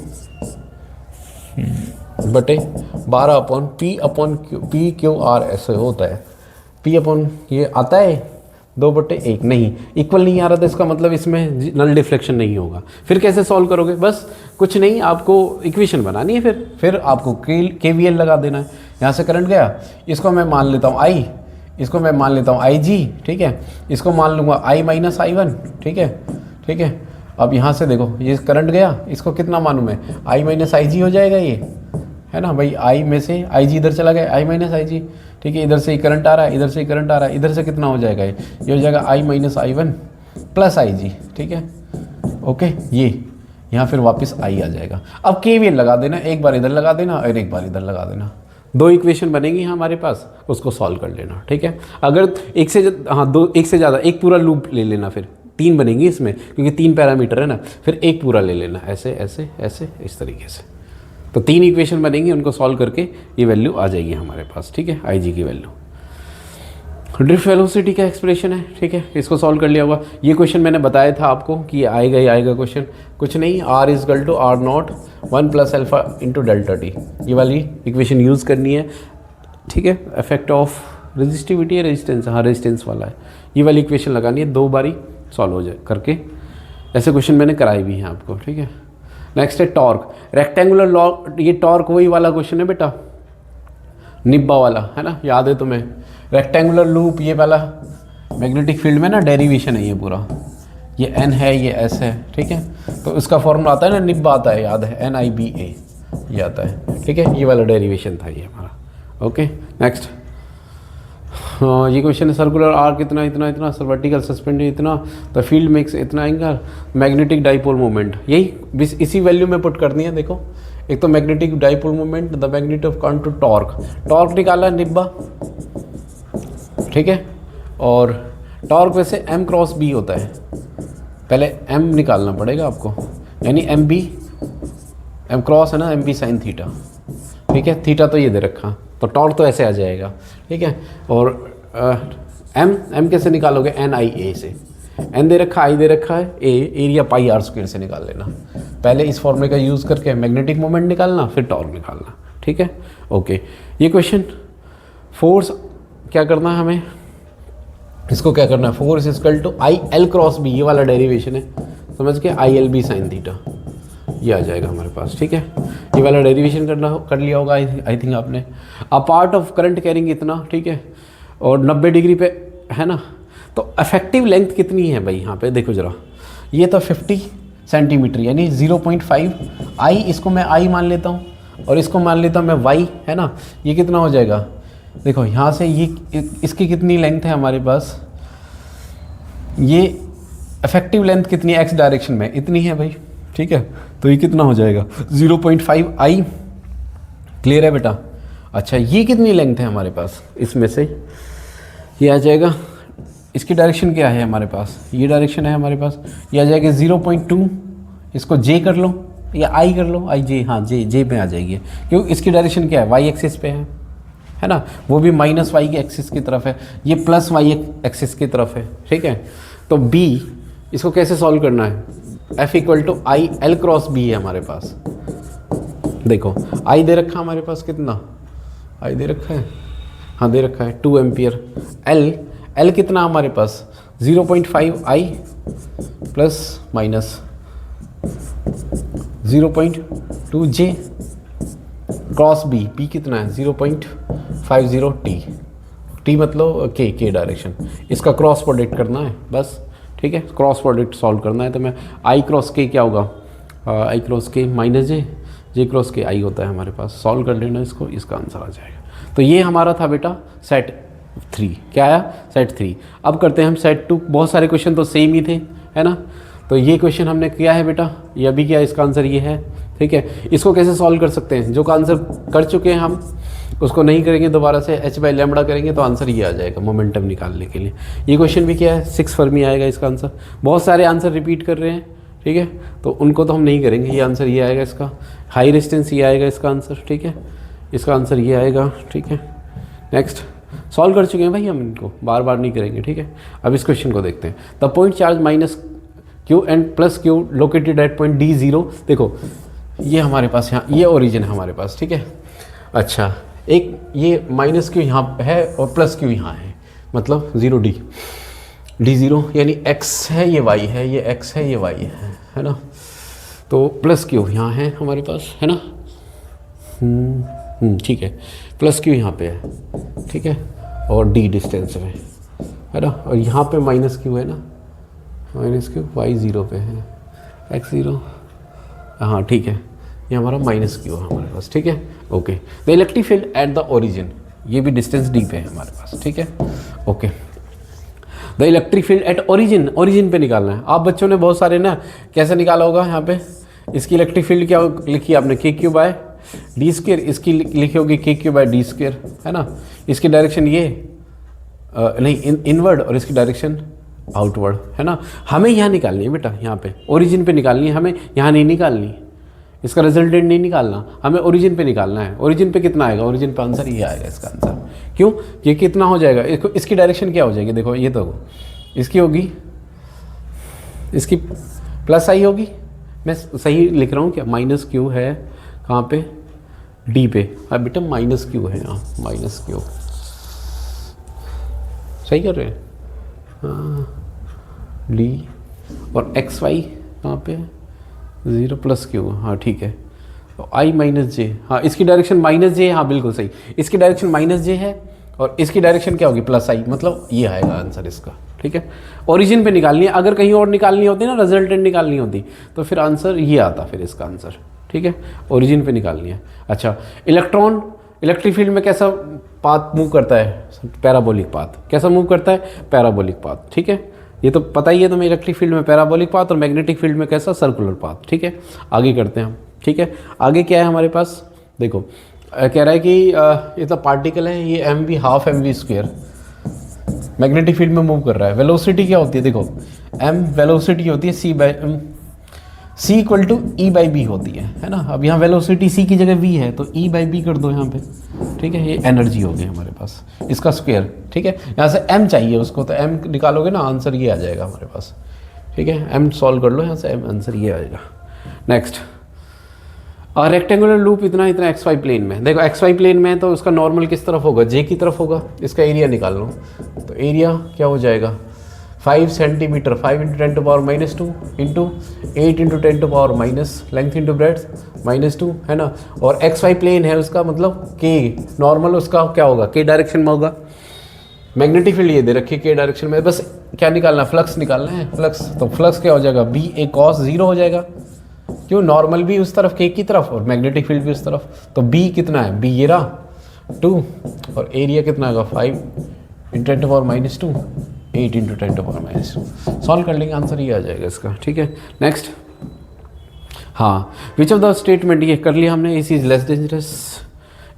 P/Q/R ऐसे होता है, ये आता है 2/1 नहीं, इक्वल नहीं आ रहा था, इसका मतलब इसमें नल डिफ्लेक्शन नहीं होगा। फिर कैसे सॉल्व करोगे, बस कुछ नहीं, आपको इक्वेशन बनानी है, फिर आपको KVL लगा देना है। यहाँ से करंट गया, इसको मैं मान लेता हूँ I, इसको मैं मान लेता हूँ IG, ठीक है, इसको मान लूँगा I - I1, ठीक है। अब यहाँ से देखो ये करंट गया, इसको कितना मानूँ मैं, I - IG हो जाएगा ये, है ना भाई, I में से IG इधर चला गया, I - IG, ठीक है। इधर से ही करंट आ रहा है, इधर से ही करंट आ रहा है, इधर से कितना हो जाएगा ये हो जाएगा I - I1 प्लस IG, ठीक है, ओके। ये यहाँ फिर वापस I आ जाएगा। अब KVL लगा देना, एक बार इधर लगा देना और एक बार इधर लगा देना, 2 इक्वेशन बनेगी हमारे पास, उसको सॉल्व कर लेना, ठीक है। अगर एक से ज़्यादा, एक पूरा लूप ले लेना, फिर 3 बनेंगी इसमें क्योंकि 3 पैरामीटर है ना, फिर एक पूरा ले लेना, ऐसे ऐसे ऐसे इस तरीके से, तो 3 इक्वेशन बनेंगी, उनको सॉल्व करके ये वैल्यू आ जाएगी हमारे पास, ठीक है, IG की वैल्यू। ड्रिफ्ट वेलोसिटी का एक्सप्रेशन है, ठीक है, इसको सॉल्व कर लिया होगा। ये क्वेश्चन मैंने बताया था आपको कि आएगा ही आएगा क्वेश्चन, कुछ नहीं, R = R0 1 + α × ΔT, ये वाली इक्वेशन यूज़ करनी है, ठीक है। इफेक्ट ऑफ रेजिस्टिविटी है, रेजिस्टेंस, हाँ रेजिस्टेंस वाला है, ये वाली इक्वेशन लगानी है, 2 बारी सॉल्व हो जाए करके, ऐसे क्वेश्चन मैंने कराए भी हैं आपको, ठीक है। नेक्स्ट है टॉर्क, रेक्टेंगुलर लॉ, ये टॉर्क वही वाला क्वेश्चन है बेटा, निब्बा वाला, है ना, याद है तुम्हें, रेक्टेंगुलर लूप, ये वाला मैग्नेटिक फील्ड में ना डेरिवेशन है ये पूरा, ये N है, ये S है, ठीक है। तो इसका फॉर्मूला आता है ना, निब्बा आता है, याद है, NIBA ये आता है, ठीक है, ये वाला डेरिवेशन था ये हमारा, ओके। नेक्स्ट, हाँ ये क्वेश्चन है, सर्कुलर आर्क इतना, वर्टिकल सस्पेंडेड इतना, द फील्ड मेक्स इतना एंगल, मैग्नेटिक डाइपोल मोमेंट, यही इसी वैल्यू में पुट करनी है। देखो एक तो magnetic dipole moment, the magnet of current to torque निकाला निब्बा, ठीक है। और टॉर्क वैसे M×B होता है, पहले M निकालना पड़ेगा आपको, यानी MB, M क्रॉस है ना, MB sin θ, ठीक है। थीटा तो ये दे रखा, तो टॉर्क तो ऐसे आ जाएगा, ठीक है। और M कैसे निकालोगे, NIA से, एन दे रखा आई दे रखा है, ए एरिया पाई आर स्क्वायर से निकाल लेना। पहले इस फॉर्मूले का यूज़ करके मैग्नेटिक मोमेंट निकालना, फिर टॉर्क निकालना, ठीक है। ओके, ये क्वेश्चन फोर्स क्या करना है हमें, इसको क्या करना है, force equal to I L cross B, ये वाला डेरिवेशन है, समझ के, I L B sine theta, ये आ जाएगा हमारे पास, ठीक है। ये वाला डेरिवेशन कर लिया होगा आई थिंक आपने। A part of current carrying इतना, ठीक है, और 90 डिग्री पे है ना, तो इफेक्टिव लेंथ कितनी है भाई यहाँ पे, देखो ज़रा, ये तो 50 सेंटीमीटर यानी 0.5 आई, इसको मैं आई मान लेता हूँ और इसको मान लेता हूँ मैं वाई, है ना, ये कितना हो जाएगा, देखो यहाँ से ये इसकी कितनी लेंथ है हमारे पास, ये इफेक्टिव लेंथ कितनी है एक्स डायरेक्शन में, इतनी है भाई, ठीक है। तो ये कितना हो जाएगा 0.5 आई, क्लियर है बेटा। अच्छा, ये कितनी लेंथ है हमारे पास, इसमें से ये आ जाएगा, इसकी डायरेक्शन क्या है हमारे पास, ये डायरेक्शन है हमारे पास, ये आ जाएगा 0.2, इसको जे कर लो या आई कर लो, आई जे, हाँ जे पे आ जाएगी, क्योंकि इसकी डायरेक्शन क्या है, वाई एक्सिस पे है ना, वो भी माइनस वाई की एक्सिस की तरफ है, ये प्लस वाई एक्सिस की तरफ है, ठीक है। तो बी, इसको कैसे सॉल्व करना है, F equal to I L cross B है हमारे पास, देखो आई दे रखा हमारे पास, कितना आई दे रखा है, हाँ दे रखा है 2 एम्पियर, एल कितना हमारे पास 0.5 आई प्लस माइनस 0.2 जे क्रॉस बी कितना है 0.50 टी मतलब के डायरेक्शन, इसका क्रॉस प्रोडक्ट करना है बस, ठीक है, क्रॉस प्रोडक्ट सॉल्व करना है। तो मैं आई क्रॉस के क्या होगा, आई क्रॉस के माइनस जे क्रॉस के आई होता है हमारे पास, सॉल्व कर लेना इसको, इसका आंसर आ जाएगा। तो ये हमारा था बेटा सेट 3, क्या आया सेट 3। अब करते हैं हम सेट 2, बहुत सारे क्वेश्चन तो सेम ही थे, है ना। तो ये क्वेश्चन हमने किया है बेटा, ये अभी क्या, इसका आंसर ये है, ठीक है। इसको कैसे सॉल्व कर सकते हैं, जो का आंसर कर चुके हैं हम उसको नहीं करेंगे, दोबारा से h/λ करेंगे तो आंसर ये आ जाएगा मोमेंटम निकालने के लिए। ये क्वेश्चन भी क्या है 6 फर्मी आएगा इसका आंसर, बहुत सारे आंसर रिपीट कर रहे हैं, ठीक है, तो उनको तो हम नहीं करेंगे, ये आंसर ये आएगा इसका, हाई रेजिस्टेंस ये आएगा इसका आंसर, ठीक है, इसका आंसर ये आएगा, ठीक है। नेक्स्ट सॉल्व कर चुके हैं भाई हम, इनको बार बार नहीं करेंगे, ठीक है। अब इस क्वेश्चन को देखते हैं। The point charge minus Q and plus Q located at point D0, देखो ये हमारे पास यहाँ, ये ओरिजिन है हमारे पास, ठीक है। अच्छा, एक ये माइनस क्यू यहाँ है और प्लस क्यू यहाँ है, मतलब 0D, D0 यानी x है ये y है, ये x है ये y है ना। तो प्लस क्यू यहाँ है हमारे पास, है ना, ठीक है, प्लस क्यू यहाँ पे है, ठीक है, और d डिस्टेंस में है ना, और यहाँ पे माइनस क्यू है ना, माइनस क्यू y0 पे है, x0, हाँ ठीक है, ये हमारा माइनस क्यू है हमारे पास, ठीक है। Okay, the electric field at the origin, ये भी डिस्टेंस d पे है हमारे पास, ठीक है। Okay, the electric field at origin पे निकालना है। आप बच्चों ने बहुत सारे ना कैसे निकाला होगा, यहाँ पे इसकी इलेक्ट्रिक फील्ड क्या लिखी आपने, k/d², इसकी लिखी होगी k/d², है ना। इसकी डायरेक्शन ये नहीं इनवर्ड और इसकी डायरेक्शन आउटवर्ड, है ना। हमें यहाँ निकालनी है बेटा, यहाँ पे ओरिजिन पे निकालनी है, हमें यहाँ नहीं निकालनी, इसका रिजल्टेंट नहीं निकालना, हमें ओरिजिन पे निकालना है। ओरिजिन पे कितना आएगा, ओरिजिन पे आंसर ये आएगा इसका आंसर, क्यों, ये कितना हो जाएगा, इसकी डायरेक्शन क्या हो जाएगी, देखो ये तो इसकी होगी, इसकी प्लस आई होगी, मैं सही लिख रहा हूँ क्या, माइनस क्यू है कहाँ पे, डी पे, अब बेटा माइनस क्यू है यहाँ, माइनस क्यू सही कर रहे हैं, हाँ डी, और एक्स वाई कहाँ पे 0 प्लस क्यू, हाँ ठीक है, तो आई माइनस जे, हाँ इसकी डायरेक्शन माइनस जे, हाँ बिल्कुल सही, इसकी डायरेक्शन माइनस जे है और इसकी डायरेक्शन क्या होगी, प्लस आई, मतलब ये आएगा आंसर इसका, ठीक है। ओरिजिन पे निकालनी है, अगर कहीं और निकालनी होती ना, रिजल्टेंट निकालनी होती तो फिर आंसर ये आता, फिर इसका आंसर, ठीक है, ओरिजिन पे निकालनी है। अच्छा, इलेक्ट्रॉन इलेक्ट्रिक फील्ड में कैसा पाथ मूव करता है, पैराबोलिक पाथ, कैसा मूव करता है, पैराबोलिक पाथ, ठीक है, ये तो पता ही है तुम्हें, इलेक्ट्रिक फील्ड में पैराबोलिक पाथ और मैग्नेटिक फील्ड में कैसा, सर्कुलर पाथ, ठीक है। आगे करते हैं हम, ठीक है, आगे क्या है हमारे पास, देखो कह रहा है कि ये तो पार्टिकल है, ये m/12mv², मैग्नेटिक फील्ड में मूव कर रहा है। वेलोसिटी क्या होती है, देखो m वेलोसिटी होती है C equal to E by B होती है ना। अब यहाँ वेलोसिटी C की जगह V है तो E बाई बी कर दो यहाँ पे, ठीक है। ये एनर्जी हो गई हमारे पास, इसका स्क्वायर, ठीक है। यहाँ से M चाहिए उसको, तो M निकालोगे ना, आंसर ये आ जाएगा हमारे पास, ठीक है। M सॉल्व कर लो यहाँ से, M आंसर ये आएगा। नेक्स्ट, और रेक्टेंगुलर लूप इतना इतना एक्स वाई प्लेन में, देखो एक्स वाई प्लेन में है तो उसका नॉर्मल किस तरफ होगा, जे की तरफ होगा। इसका एरिया निकाल लो, तो एरिया क्या हो जाएगा 5 centimetre, 5 × 10⁻² into 8 × 10⁻, length into breadth -2, है ना। और एक्स वाई प्लेन है उसका मतलब के, नॉर्मल उसका क्या होगा, के डायरेक्शन में होगा। मैग्नेटिक फील्ड ये दे रखी है के डायरेक्शन में, बस क्या निकालना, फ्लक्स निकालना है, फ्लक्स। तो फ्लक्स क्या हो जाएगा, बी ए cos 0 हो जाएगा, क्यों, नॉर्मल भी उस तरफ के की तरफ और मैग्नेटिक फील्ड भी उस तरफ। तो बी कितना है, बी ये रहा 2, और एरिया कितना होगा 5 × 10⁻², 8 × 10⁻²। सॉल्व कर लेंगे, आंसर ये आ जाएगा इसका, ठीक है। नेक्स्ट, हाँ, विच ऑफ द स्टेटमेंट, ये कर लिया हमने, इज लेस डेंजरस,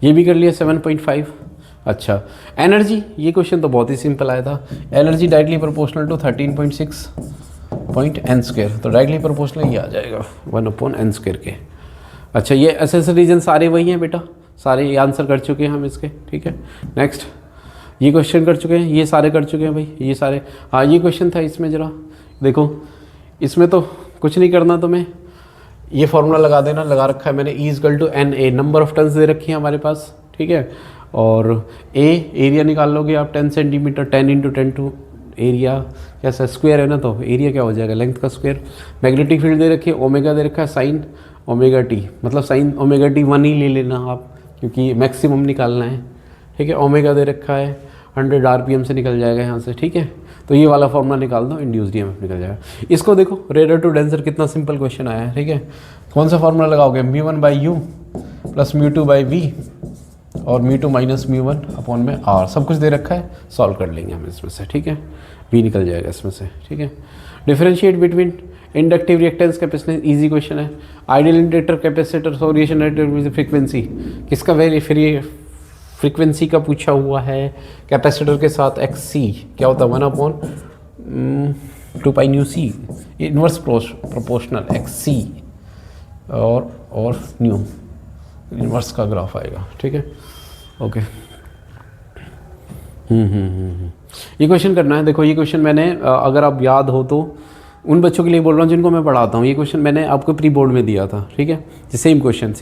ये भी कर लिया 7.5। अच्छा, एनर्जी, ये क्वेश्चन तो बहुत ही सिंपल आया था। Energy directly proportional to 13.6 n², तो डायरेक्टली प्रोपोर्शनल ये आ जाएगा 1/n² के। अच्छा, ये एसेसरीजन सारे वही हैं बेटा, सारे ये आंसर कर चुके हैं हम इसके, ठीक है। नेक्स्ट, ये क्वेश्चन कर चुके हैं, ये सारे कर चुके हैं भाई, ये सारे। हाँ, ये क्वेश्चन था, इसमें ज़रा देखो, इसमें तो कुछ नहीं करना तुम्हें, ये फॉर्मूला लगा देना, लगा रखा है मैंने, E = NA, number of turns दे रखी है हमारे पास, ठीक है। और A एरिया निकाल लोगे आप 10 सेंटीमीटर, 10 × 10 एरिया कैसा स्क्वायर है ना, तो एरिया क्या हो जाएगा, लेंथ का स्क्वायर। मैग्नेटिक फील्ड दे रखी है, ओमेगा दे रखा है, साइन ओमेगा टी, मतलब साइन ओमेगा टी 1 ही ले लेना आप, क्योंकि मैक्सिमम निकालना है, ठीक है। ओमेगा दे रखा है 100 RPM से निकल जाएगा यहाँ से, ठीक है। तो ये वाला फॉर्मूला निकाल दो, इंड्यूस्ड ईएमएफ निकल जाएगा। इसको देखो, रेडर टू डेंसर, कितना सिंपल क्वेश्चन आया है, ठीक है। कौन सा फॉर्मूला लगाओगे, μ1/u + μ2/v और μ2 - μ1/r, सब कुछ दे रखा है, सॉल्व कर लेंगे हम इसमें से, ठीक है। v निकल जाएगा इसमें से, ठीक है। Differentiate between inductive reactance capacitance, easy question है। Ideal inductor capacitor solution frequency, किसका वेरी फ्रीक्वेंसी का पूछा हुआ है, कैपेसिटर के साथ XC क्या होता है 1/2π/c, इनवर्स प्रोपोर्शनल XC और न्यू, इनवर्स का ग्राफ आएगा, ठीक है। ओके, ये क्वेश्चन करना है। देखो, ये क्वेश्चन मैंने अगर आप याद हो तो उन बच्चों के लिए बोल रहा हूँ जिनको मैं पढ़ाता हूँ, ये क्वेश्चन मैंने आपको प्री बोर्ड में दिया था, ठीक है। सेम क्वेश्चन,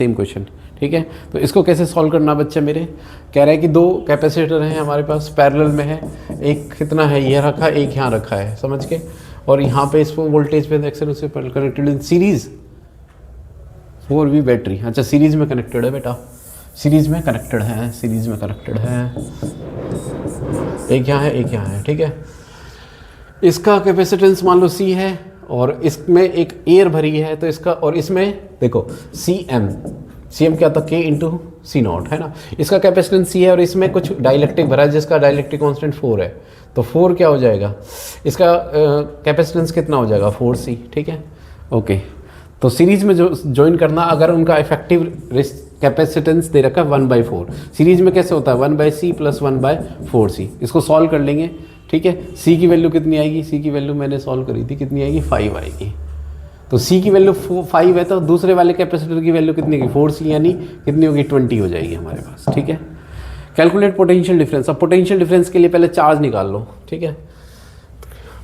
ठीक है। तो इसको कैसे सॉल्व करना, बच्चे मेरे कह रहे हैं कि 2 कैपेसिटर हैं हमारे पास, पैरेलल में है, एक कितना है ये रखा, एक यहाँ रखा है, समझ के, और यहाँ पे इसको वोल्टेज पे एक्शन से connected in series 4V battery. अच्छा, सीरीज में कनेक्टेड है बेटा, सीरीज में कनेक्टेड है, एक यहाँ है, एक यहाँ है, ठीक है। इसका कैपेसिटेंस मान लो C है, और इसमें एक एयर भरी है, तो इसका, और इसमें देखो CM क्या था, K × C0, है ना। इसका कैपेसिटेंस C है, और इसमें कुछ डाइलेक्ट्रिक भरा है जिसका डाइलेक्ट्रिक कांस्टेंट 4 है, तो 4 क्या हो जाएगा, इसका कैपेसिटेंस कितना हो जाएगा 4C, ठीक है। ओके, तो सीरीज में जो ज्वाइन करना, अगर उनका इफेक्टिव कैपेसिटेंस दे रखा है 1/4, सीरीज में कैसे होता है 1/C + 1/4C, इसको सॉल्व कर लेंगे, ठीक है। C की वैल्यू कितनी आएगी, C की वैल्यू मैंने सॉल्व करी थी, कितनी आएगी 5 आएगी। तो C की वैल्यू 5 है, तो दूसरे वाले कैपेसिटर की वैल्यू कितनी होगी 4C, यानी कितनी होगी 20 हो जाएगी हमारे पास, ठीक है। कैलकुलेट पोटेंशियल डिफरेंस, अब पोटेंशियल डिफरेंस के लिए पहले चार्ज निकाल लो, ठीक है।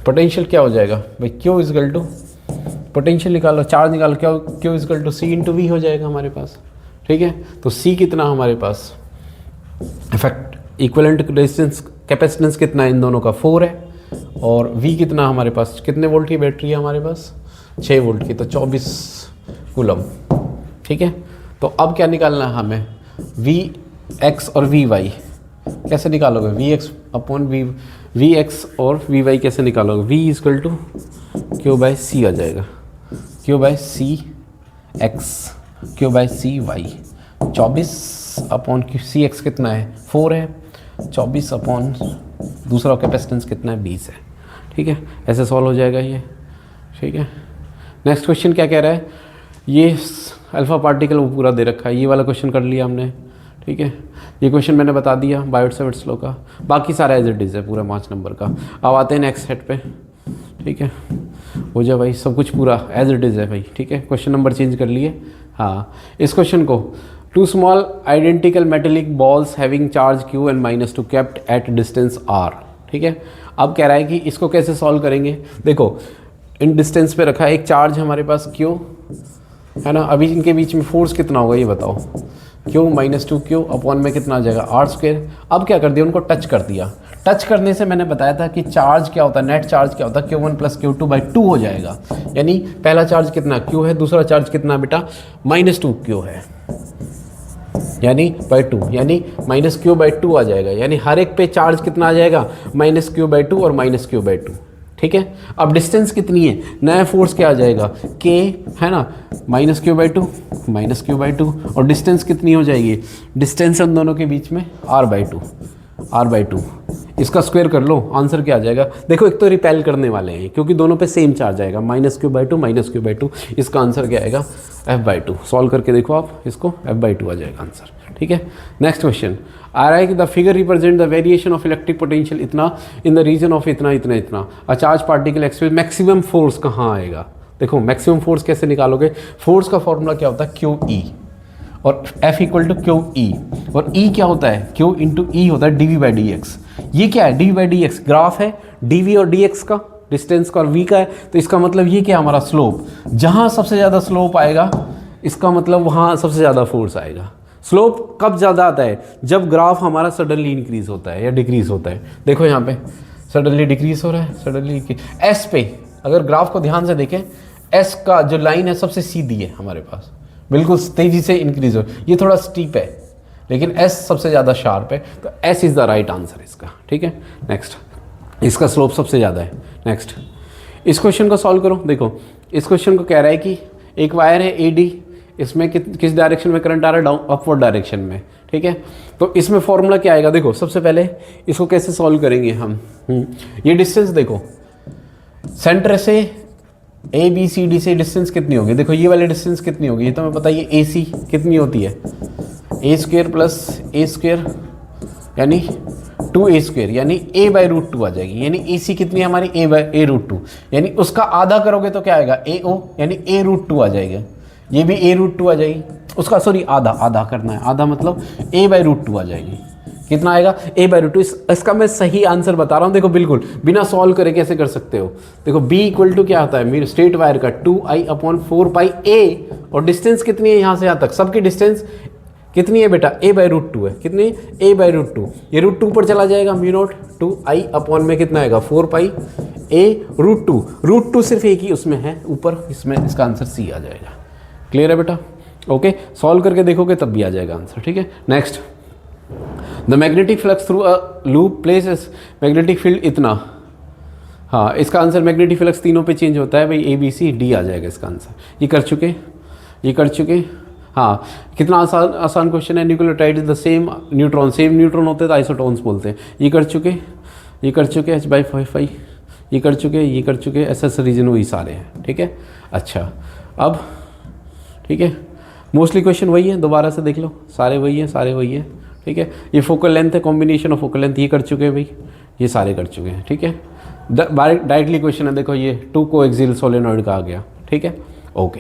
पोटेंशियल क्या हो जाएगा भाई, Q = पोटेंशियल निकालो, चार्ज निकालो, Q = C × V हो जाएगा हमारे पास, ठीक है। तो C कितना हमारे पास, इफेक्ट इक्विवेलेंट रेजिस्टेंस कैपेसिटेंस कितना है इन दोनों का 4 है, और V कितना हमारे पास, कितने वोल्ट की बैटरी है हमारे पास 6 वोल्ट की, तो 24 कूलम, ठीक है। तो अब क्या निकालना है हमें, Vx और Vy कैसे निकालोगे, Vx और Vy कैसे निकालोगे, V = Q/C आ जाएगा, Q/CX, Q/CY, 24/CX कितना है 4 है, 24 दूसरा कैपेसिटेंस कितना है 20 है, ठीक है। ऐसे सॉल्व हो जाएगा ये, ठीक है। नेक्स्ट क्वेश्चन क्या कह रहा है, ये अल्फा पार्टिकल वो पूरा दे रखा है, ये वाला क्वेश्चन कर लिया हमने, ठीक है। ये क्वेश्चन मैंने बता दिया बायोट-सैवर्ट लॉ का, बाकी सारा एज इट इज़ है पूरा 5 नंबर का। अब आते हैं नेक्स्ट सेट पे, ठीक है, हो जाए भाई, सब कुछ पूरा एज इट इज़ है भाई। ठीक है, क्वेश्चन नंबर चेंज कर लिए। हाँ, इस क्वेश्चन को two small identical metallic balls having charge Q and -2 kept at distance R। ठीक है, अब कह रहा है कि इसको कैसे सॉल्व करेंगे। देखो, इन डिस्टेंस पे रखा है एक चार्ज हमारे पास Q, है ना। अभी इनके बीच में फोर्स कितना होगा ये बताओ। Q -2Q अपॉन में कितना आ जाएगा R²। अब क्या कर दिया, उनको टच कर दिया। टच करने से मैंने बताया था कि चार्ज क्या होता है, नेट चार्ज क्या होता है, Q1 + Q2/2 हो जाएगा। यानी पहला चार्ज कितना Q है, दूसरा चार्ज कितना बेटा -2Q है, यानी /2, यानी -Q/2 आ जाएगा। यानी हर एक पे चार्ज कितना आ जाएगा, -Q/2 और -Q/2। ठीक है, अब डिस्टेंस कितनी है, नया फोर्स क्या आ जाएगा K, है ना, -Q/2 और डिस्टेंस कितनी हो जाएगी, डिस्टेंस उन दोनों के बीच में R/2। इसका स्क्वायर कर लो, आंसर क्या आ जाएगा। देखो, एक तो रिपेल करने वाले हैं क्योंकि दोनों पे सेम चार्ज आएगा, -Q/2 इसका आंसर क्या आएगा, F/2। सॉल्व करके देखो आप इसको, F/2 आ जाएगा आंसर। ठीक है, नेक्स्ट क्वेश्चन आ रहा है कि the figure represent the variation of electric potential इतना इन द रीजन ऑफ इतना अ charge particle experience maximum force कहाँ आएगा। देखो, मैक्सिमम फोर्स कैसे निकालोगे, फोर्स का फॉर्मूला क्या होता है QE और F = QE और E क्या होता है, Q × E होता है dV/dx। ये क्या है, dV/dx ग्राफ है, dV और dx का, डिस्टेंस का और v का है, तो इसका मतलब ये क्या हमारा स्लोप, जहाँ सबसे ज़्यादा स्लोप आएगा इसका मतलब वहाँ सबसे ज़्यादा फोर्स आएगा। स्लोप कब ज़्यादा आता है, जब ग्राफ हमारा सडनली इंक्रीज होता है या डिक्रीज होता है। देखो यहाँ पे सडनली डिक्रीज हो रहा है, सडनली S पे अगर ग्राफ को ध्यान से देखें, S का जो लाइन है सबसे सीधी है हमारे पास, बिल्कुल तेज़ी से इंक्रीज हो, ये थोड़ा स्टीप है लेकिन S सबसे ज़्यादा शार्प है, तो S is the right answer इसका। ठीक है, नेक्स्ट, इसका स्लोप सबसे ज़्यादा है। नेक्स्ट, इस क्वेश्चन को सॉल्व करो। देखो, इस क्वेश्चन को कह रहा है कि एक वायर है AD, इसमें किस डायरेक्शन में करंट आ रहा है, डाउन अपवर्ड डायरेक्शन में। ठीक है, तो इसमें फॉर्मूला क्या आएगा, देखो सबसे पहले इसको कैसे सॉल्व करेंगे हम। ये डिस्टेंस देखो, सेंटर से ABCD से डिस्टेंस कितनी होगी, देखो ये वाली डिस्टेंस कितनी होगी, ये तो हमें पता है, ये AC कितनी होती है, A² + A² यानी 2A², यानी A/√2 आ जाएगी। यानी AC कितनी है हमारी, A/√2, यानी उसका आधा करोगे तो क्या आएगा, AO, यानी A√2 आ जाएगा। ये भी A√2 आ जाएगी, उसका सॉरी आधा करना है, आधा मतलब A/√2 आ जाएगी। कितना आएगा, A/√2। इसका मैं सही आंसर बता रहा हूँ, देखो बिल्कुल बिना सॉल्व करे कैसे कर सकते हो। देखो B = क्या आता है, मेरे स्ट्रेट वायर का 2I/4πA और डिस्टेंस कितनी है यहाँ से यहाँ तक, सबकी डिस्टेंस कितनी है बेटा, A/√2 है। कितनी, A/√2, ये √2 पर चला जाएगा, μ0 2I/ में कितना आएगा 4πA√2। √2 सिर्फ एक ही उसमें है ऊपर, इसमें इसका आंसर C आ जाएगा। क्लियर है बेटा, ओके, सॉल्व करके देखोगे तब भी आ जाएगा आंसर। ठीक है, next, the magnetic flux through a loop places magnetic field इतना। हाँ, इसका आंसर मैग्नेटिक फ्लक्स तीनों पे चेंज होता है भाई, ABCD आ जाएगा इसका आंसर। ये कर चुके। हाँ, कितना आसान क्वेश्चन है। Nucleotide is the same neutron होते हैं तो आइसोटोन्स बोलते हैं। ये कर चुके H/5, ये कर चुके SS रीजन वही सारे हैं। ठीक है, अच्छा, अब ठीक है, मोस्टली क्वेश्चन वही है, दोबारा से देख लो, सारे वही हैं। ठीक है, ये फोकल लेंथ है, कॉम्बिनेशन ऑफ फोकल लेंथ, ये कर चुके हैं भाई, ये सारे कर चुके हैं। ठीक है, डायरेक्टली क्वेश्चन है, देखो ये 2 कोएक्सियल सोलेनॉइड का आ गया। ठीक है, ओके,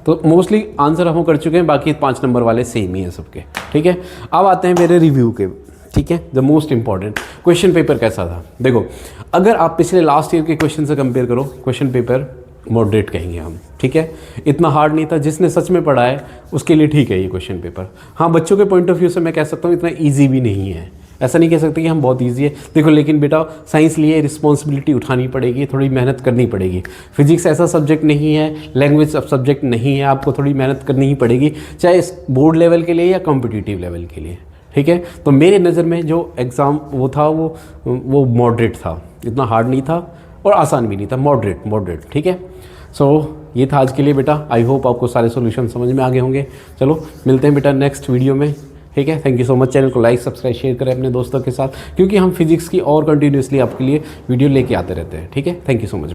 तो मोस्टली आंसर हम कर चुके हैं, बाकी 5 नंबर वाले सेम ही हैं सबके। ठीक है, अब आते हैं मेरे रिव्यू के। ठीक है, the most important question paper कैसा था। देखो, अगर आप पिछले लास्ट ईयर के क्वेश्चन से कंपेयर करो, क्वेश्चन पेपर मॉडरेट कहेंगे हम। ठीक है, इतना हार्ड नहीं था, जिसने सच में पढ़ा है उसके लिए ठीक है ये क्वेश्चन पेपर। हाँ, बच्चों के पॉइंट ऑफ व्यू से मैं कह सकता हूँ इतना ईजी भी नहीं है, ऐसा नहीं कह सकते कि हम बहुत ईजी है। देखो, लेकिन बेटा साइंस लिए रिस्पॉन्सिबिलिटी उठानी पड़ेगी, थोड़ी मेहनत करनी पड़ेगी। फिजिक्स ऐसा सब्जेक्ट नहीं है, लैंग्वेज सब्जेक्ट नहीं है, आपको थोड़ी मेहनत करनी ही पड़ेगी, चाहे बोर्ड लेवल के लिए या कॉम्पिटिटिव लेवल के लिए। ठीक है, तो मेरे नज़र में जो एग्ज़ाम वो था वो मॉडरेट था, इतना हार्ड नहीं था और आसान भी नहीं था, मॉडरेट। ठीक है, सो ये था आज के लिए बेटा। आई होप आपको सारे सॉल्यूशन समझ में आ गए होंगे। चलो मिलते हैं बेटा नेक्स्ट वीडियो में। ठीक है, thank you so much. Channel को लाइक, सब्सक्राइब, शेयर करें अपने दोस्तों के साथ, क्योंकि हम फिजिक्स की और कंटिन्यूसली आपके लिए वीडियो लेके आते रहते हैं। ठीक है, थैंक यू सो मच।